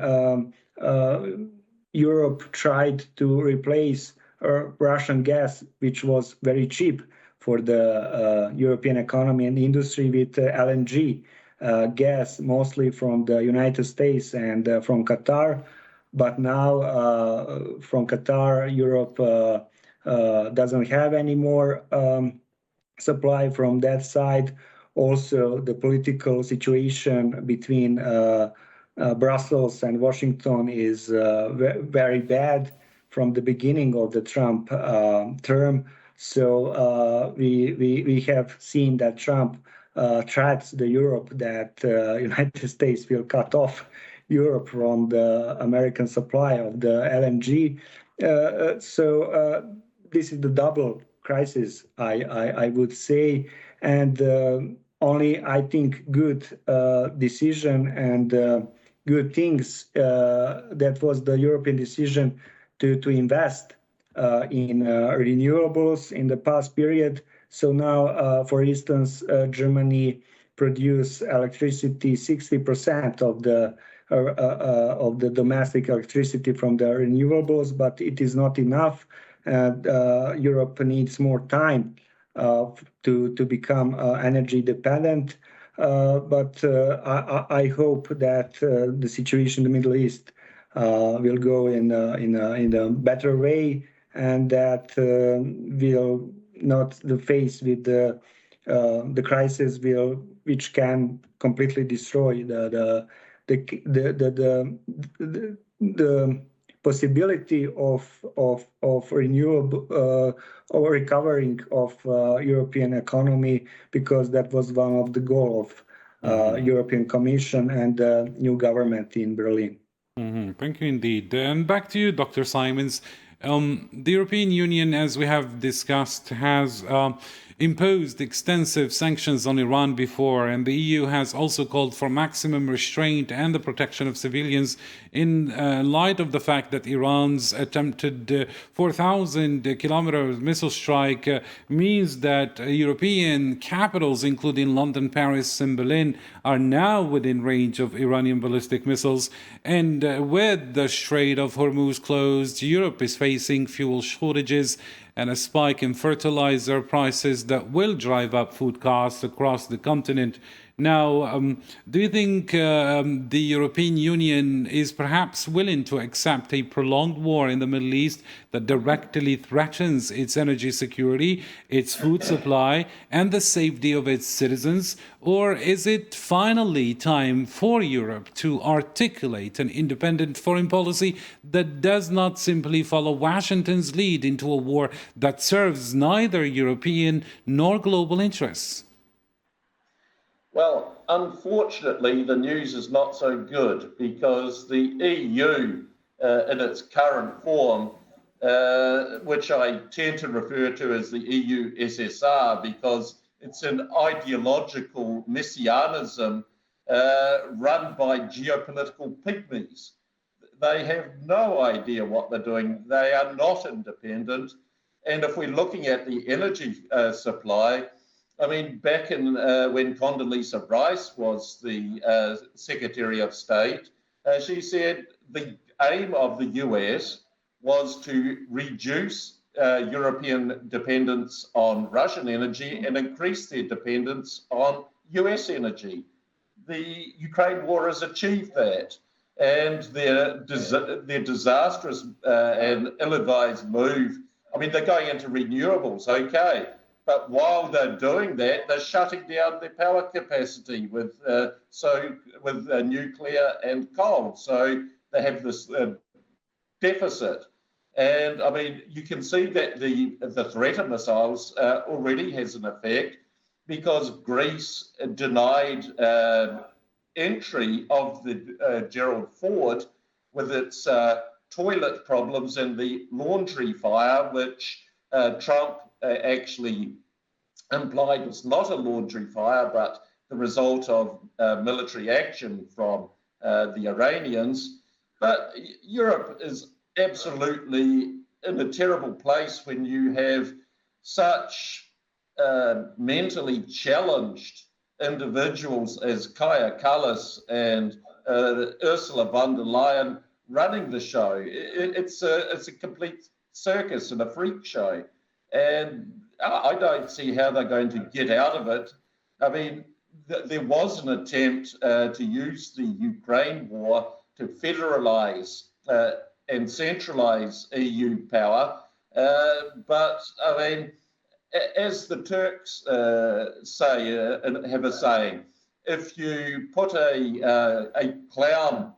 Europe tried to replace Russian gas, which was very cheap for the European economy and industry, with LNG gas, mostly from the United States and from Qatar. But now from Qatar, Europe doesn't have any more supply from that side. Also, the political situation between Brussels and Washington is very bad from the beginning of the Trump term. So we have seen that Trump threats the Europe that United States will cut off Europe from the American supply of the LNG. So this is the double crisis, I would say, and only I think good decision and good things that was the European decision to invest in renewables in the past period. So now, for instance, Germany produce electricity 60% of the domestic electricity from the renewables, but it is not enough. And Europe needs more time to become energy dependent. But I hope that the situation in the Middle East will go in a better way, and that will not the face with the crisis which can completely destroy the possibility of renewable or recovering of European economy, because that was one of the goal of European Commission and new government in Berlin. Thank you indeed. And back to you, Dr. Simons. The European Union, as we have discussed, has imposed extensive sanctions on Iran before, and the EU has also called for maximum restraint and the protection of civilians in light of the fact that Iran's attempted 4,000-kilometer missile strike means that European capitals, including London, Paris, and Berlin, are now within range of Iranian ballistic missiles. And with the Strait of Hormuz closed, Europe is facing fuel shortages and a spike in fertilizer prices that will drive up food costs across the continent. Now, do you think the European Union is perhaps willing to accept a prolonged war in the Middle East that directly threatens its energy security, its food supply, and the safety of its citizens? Or is it finally time for Europe to articulate an independent foreign policy that does not simply follow Washington's lead into a war that serves neither European nor global interests? Well, unfortunately, the news is not so good because the EU, in its current form, which I tend to refer to as the EU SSR because it's an ideological messianism run by geopolitical pygmies. They have no idea what they're doing. They are not independent. And if we're looking at the energy supply, I mean, back in when Condoleezza Rice was the Secretary of State, she said the aim of the US was to reduce European dependence on Russian energy and increase their dependence on US energy. The Ukraine war has achieved that, and their disastrous and ill-advised move, I mean, they're going into renewables, okay, but while they're doing that, they're shutting down their power capacity with nuclear and coal. So they have this deficit. And I mean, you can see that the threat of missiles already has an effect because Greece denied entry of the Gerald Ford with its toilet problems and the laundry fire, which Trump actually implied was not a laundry fire, but the result of military action from the Iranians. But Europe is absolutely in a terrible place when you have such mentally challenged individuals as Kaja Kallas and Ursula von der Leyen running the show. It's a complete circus and a freak show. And I don't see how they're going to get out of it. I mean, there was an attempt to use the Ukraine war to federalize and centralize EU power. But I mean, as the Turks say, have a saying, if you put a clown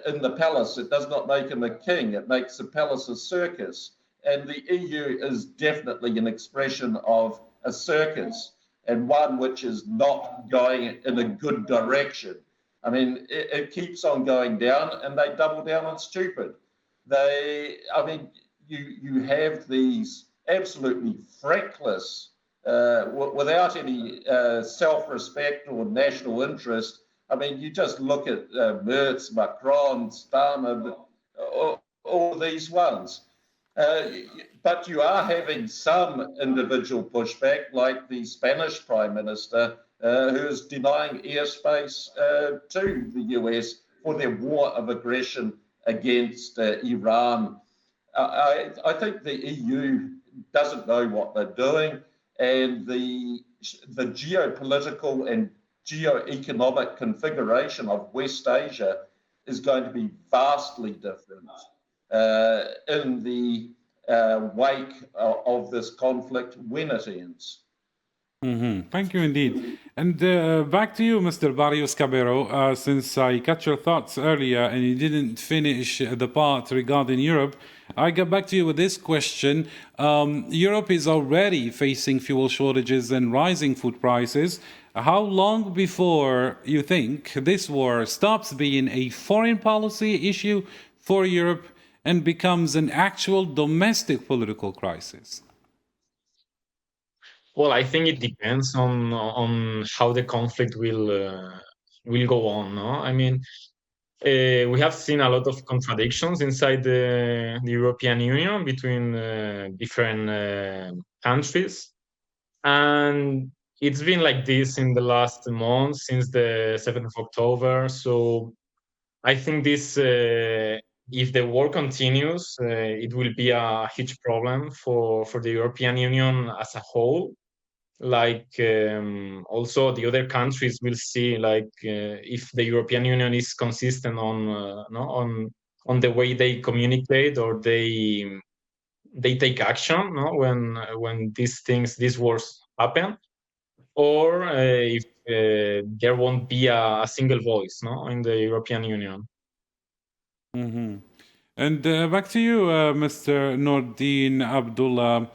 in the palace, it does not make him a king, it makes the palace a circus. And the EU is definitely an expression of a circus and one which is not going in a good direction. I mean, it keeps on going down and they double down on stupid. You have these absolutely freckless, without any self-respect or national interest. I mean, you just look at Merz, Macron, Starmer, all these ones. But you are having some individual pushback, like the Spanish Prime Minister, who is denying airspace to the US for their war of aggression against Iran. I think the EU doesn't know what they're doing, and the geopolitical and geo-economic configuration of West Asia is going to be vastly different in the wake of this conflict when it ends. Mm-hmm. Thank you indeed. And back to you, Mr. Barrios Cabero, since I cut your thoughts earlier and you didn't finish the part regarding Europe, I get back to you with this question. Europe is already facing fuel shortages and rising food prices. How long before you think this war stops being a foreign policy issue for Europe and becomes an actual domestic political crisis? Well, I think it depends on how the conflict will go on. No, I mean, we have seen a lot of contradictions inside the European Union between different countries, and it's been like this in the last month since the 7th of October. So I think this, if the war continues, it will be a huge problem for the European Union as a whole. Like also the other countries will see like if the European Union is consistent on no, on the way they communicate or they take action, no, when these wars happen, or if there won't be a single voice, no, in the European Union. Mm-hmm. And back to you, Mr. Nordin Abdullah.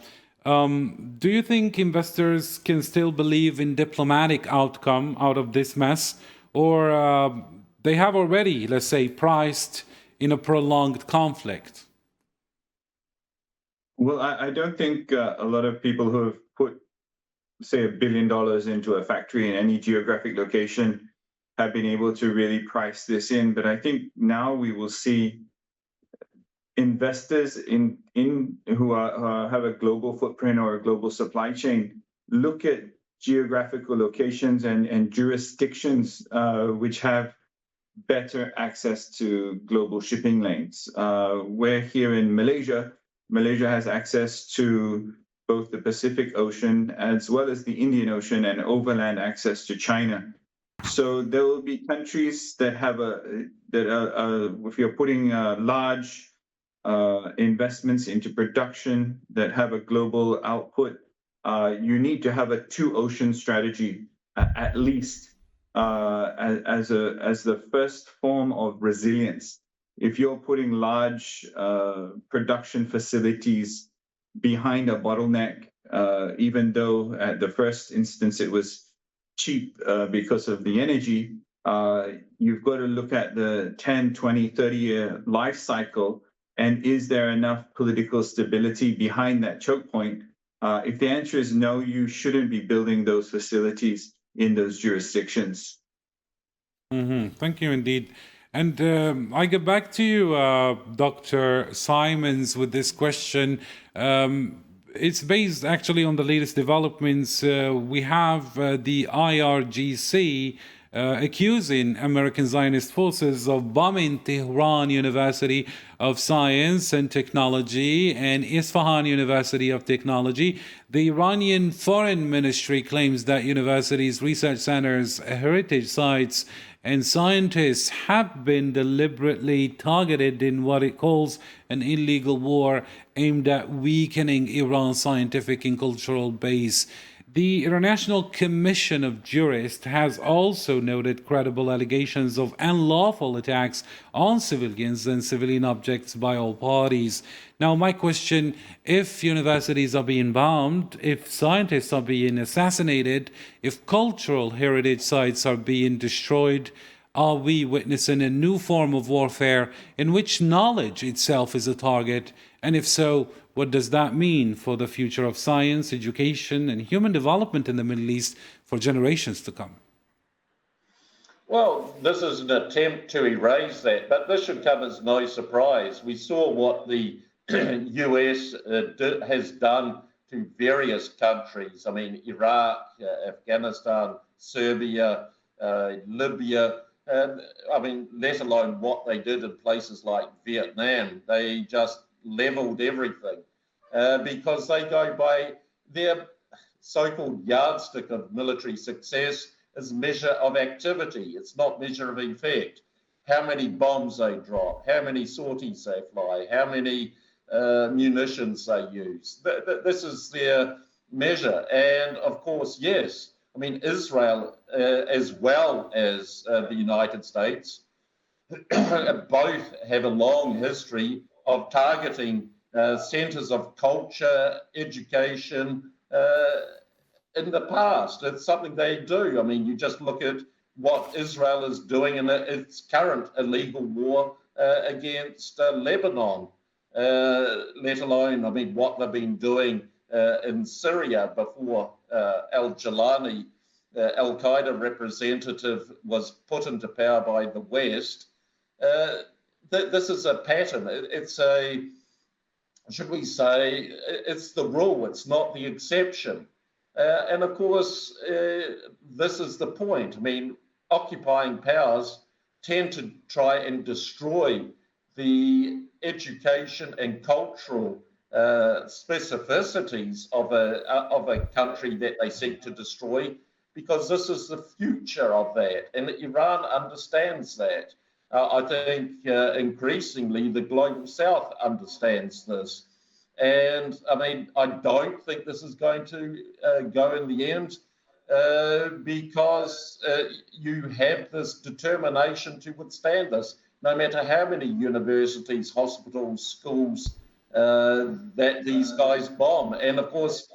Do you think investors can still believe in diplomatic outcome out of this mess, or they have already, let's say, priced in a prolonged conflict? Well, I don't think a lot of people who have put, say, $1 billion into a factory in any geographic location have been able to really price this in. But I think now we will see investors who have a global footprint or a global supply chain look at geographical locations and jurisdictions which have better access to global shipping lanes. We're here in Malaysia. Malaysia has access to both the Pacific Ocean as well as the Indian Ocean and overland access to China. So there will be countries that have if you're putting large investments into production that have a global output, you need to have a two-ocean strategy at least as the first form of resilience. If you're putting large production facilities behind a bottleneck, even though at the first instance it was cheap because of the energy, you've got to look at the 10, 20, 30-year life cycle. And is there enough political stability behind that choke point? If the answer is no, you shouldn't be building those facilities in those jurisdictions. Mm-hmm. Thank you indeed. And I get back to you, Dr. Simons, with this question. It's based actually on the latest developments. We have the IRGC accusing American Zionist forces of bombing Tehran University of Science and Technology and Isfahan University of Technology. The Iranian Foreign Ministry claims that universities, research centers, heritage sites, and scientists have been deliberately targeted in what it calls an illegal war aimed at weakening Iran's scientific and cultural base. The International Commission of Jurists has also noted credible allegations of unlawful attacks on civilians and civilian objects by all parties. Now, my question, if universities are being bombed, if scientists are being assassinated, if cultural heritage sites are being destroyed, are we witnessing a new form of warfare in which knowledge itself is a target? And if so, what does that mean for the future of science, education, and human development in the Middle East for generations to come? Well, this is an attempt to erase that, but this should come as no surprise. We saw what the US has done to various countries. I mean, Iraq, Afghanistan, Serbia, Libya. I mean, let alone what they did in places like Vietnam. They just leveled everything because they go by their so-called yardstick of military success as measure of activity. It's not measure of effect. How many bombs they drop, how many sorties they fly, how many munitions they use. This is their measure. And of course, yes, I mean, Israel as well as the United States both have a long history of targeting centers of culture, education in the past. It's something they do. I mean, you just look at what Israel is doing in its current illegal war against Lebanon. let alone, I mean, what they've been doing in Syria before al-Jilani, Al-Qaeda representative, was put into power by the West. This is a pattern. It's a, should we say, it's the rule, it's not the exception. And of course, this is the point. I mean, occupying powers tend to try and destroy the education and cultural specificities of a country that they seek to destroy, because this is the future of that. And Iran understands that. I think increasingly the global south understands this. And I mean, I don't think this is going to go in the end because you have this determination to withstand this, no matter how many universities, hospitals, schools that these guys bomb. And of course,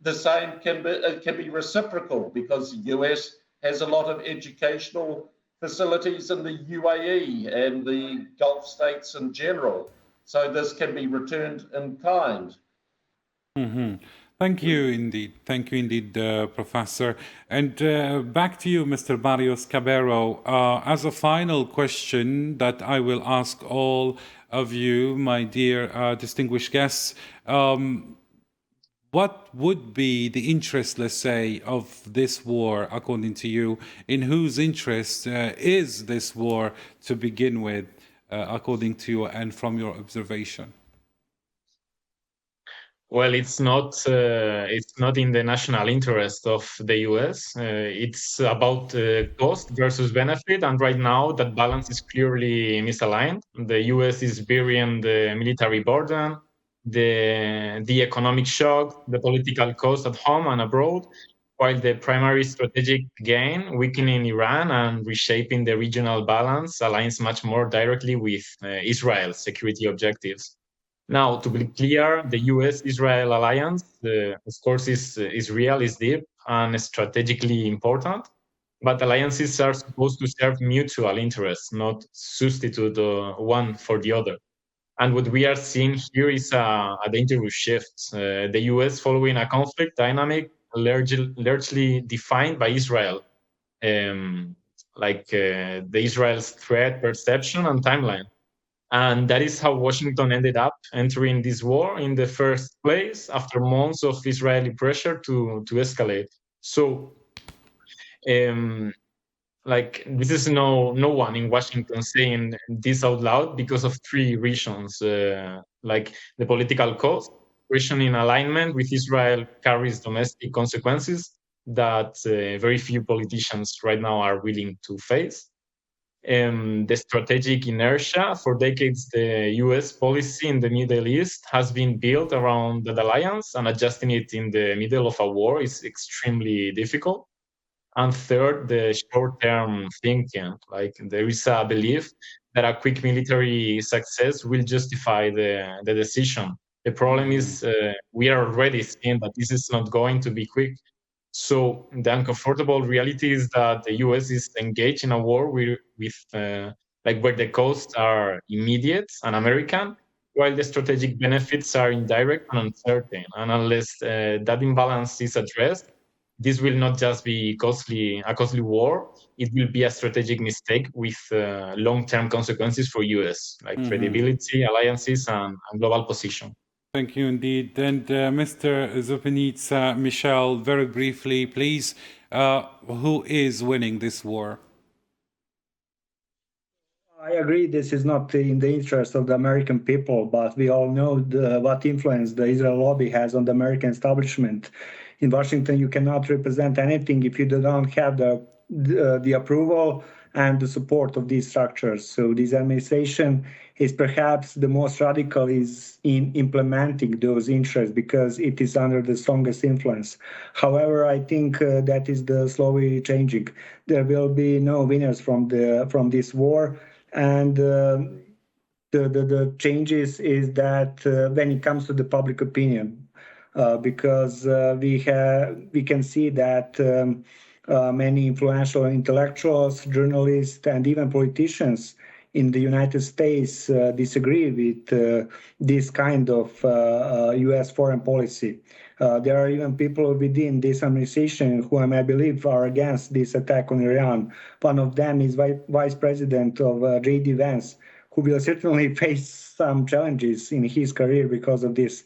the same can be reciprocal, because the US has a lot of educational facilities in the UAE and the Gulf states in general. So this can be returned in kind. Mm-hmm. Thank you indeed. Thank you indeed, Professor. And back to you, Mr. Barrios Cabero. As a final question that I will ask all of you, my dear distinguished guests, what would be the interest, let's say, of this war, according to you? In whose interest is this war to begin with, according to you and from your observation? Well, it's not in the national interest of the US. It's about cost versus benefit, and right now that balance is clearly misaligned. The US is bearing the military burden, the economic shock, the political cost at home and abroad, while the primary strategic gain, weakening Iran and reshaping the regional balance, aligns much more directly with Israel's security objectives. Now, to be clear, the US-Israel alliance, of course, is real, is deep, and strategically important. But alliances are supposed to serve mutual interests, not substitute one for the other. And what we are seeing here is a dangerous shift. The US following a conflict dynamic largely defined by Israel, the Israel's threat perception and timeline. And that is how Washington ended up entering this war in the first place, after months of Israeli pressure to escalate. So, this is no one in Washington saying this out loud, because of three reasons. Like the political cost, questioning alignment with Israel carries domestic consequences that very few politicians right now are willing to face. The strategic inertia. For decades, the US policy in the Middle East has been built around the alliance, and adjusting it in the middle of a war is extremely difficult. And third, the short-term thinking. Like, there is a belief that a quick military success will justify the decision. The problem is we are already seeing that this is not going to be quick. So the uncomfortable reality is that the US is engaged in a war where the costs are immediate and American, while the strategic benefits are indirect and uncertain. And unless that imbalance is addressed, this will not just be a costly war, it will be a strategic mistake with long-term consequences for US, credibility, alliances, and global position. Thank you indeed. And Mr. Zupanitsa, Michel, very briefly, please, who is winning this war? I agree this is not in the interest of the American people, but we all know what influence the Israel lobby has on the American establishment. In Washington, you cannot represent anything if you don't have the approval and the support of these structures. So this administration is perhaps the most radical is in implementing those interests, because it is under the strongest influence. However, I think that is slowly changing. There will be no winners from this war, and the changes is that when it comes to the public opinion, because we can see that many influential intellectuals, journalists, and even politicians in the United States disagree with this kind of U.S. foreign policy. There are even people within this administration who I believe are against this attack on Iran. One of them is Vice President of J.D. Vance, who will certainly face some challenges in his career because of this.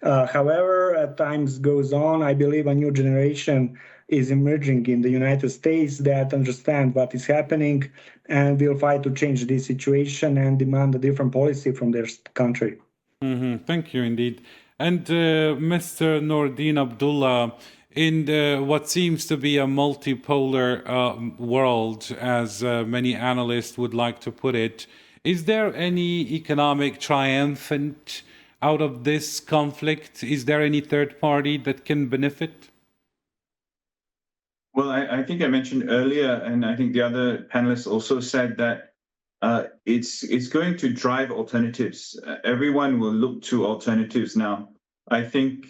However, as time goes on, I believe a new generation is emerging in the United States that understand what is happening and will fight to change this situation and demand a different policy from their country. Thank you indeed. And Mr. Noordin Abdullah, in what seems to be a multipolar world, as many analysts would like to put it, is there any economic triumphant out of this conflict? Is there any third party that can benefit? Well, I think I mentioned earlier, and I think the other panelists also said that it's going to drive alternatives. Everyone will look to alternatives now. I think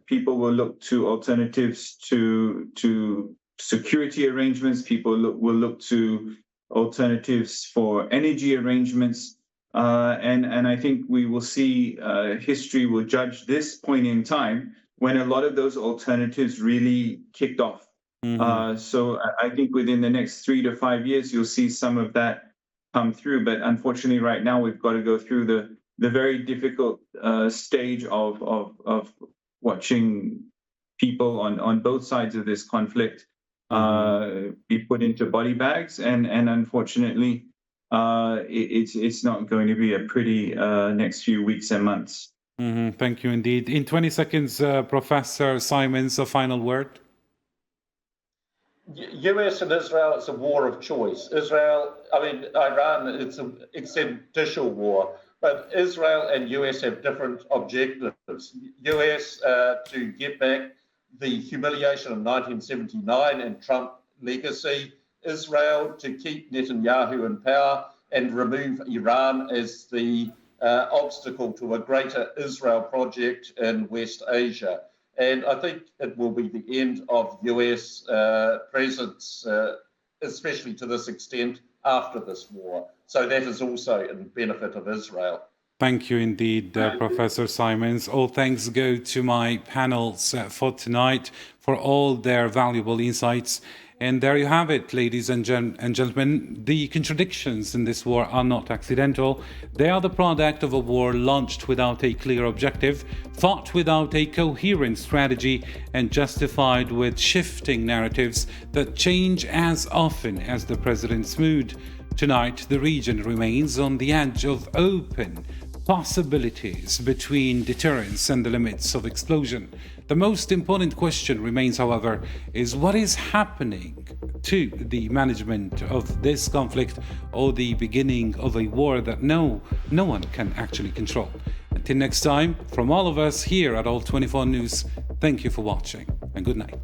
people will look to alternatives to security arrangements. People will look to alternatives for energy arrangements. And I think we will see history will judge this point in time when a lot of those alternatives really kicked off. So I think within the next 3 to 5 years, you'll see some of that come through. But unfortunately, right now, we've got to go through the very difficult stage of watching people on both sides of this conflict be put into body bags. And unfortunately, it's not going to be a pretty next few weeks and months. Thank you indeed. In 20 seconds, Professor Simons, a final word. US and Israel, it's a war of choice. Iran, it's an extrajudicial war, but Israel and US have different objectives. US to get back the humiliation of 1979 and Trump legacy, Israel to keep Netanyahu in power and remove Iran as the obstacle to a greater Israel project in West Asia. And I think it will be the end of US presence, especially to this extent, after this war. So that is also in benefit of Israel. Thank you indeed, Professor Simons. All thanks go to my panels for tonight for all their valuable insights. And there you have it, ladies and gentlemen. The contradictions in this war are not accidental. They are the product of a war launched without a clear objective, fought without a coherent strategy, and justified with shifting narratives that change as often as the president's mood. Tonight, the region remains on the edge of open possibilities between deterrence and the limits of explosion. The most important question remains, however, is what is happening to the management of this conflict or the beginning of a war that no one can actually control. Until next time, from all of us here at All 24 News, thank you for watching and good night.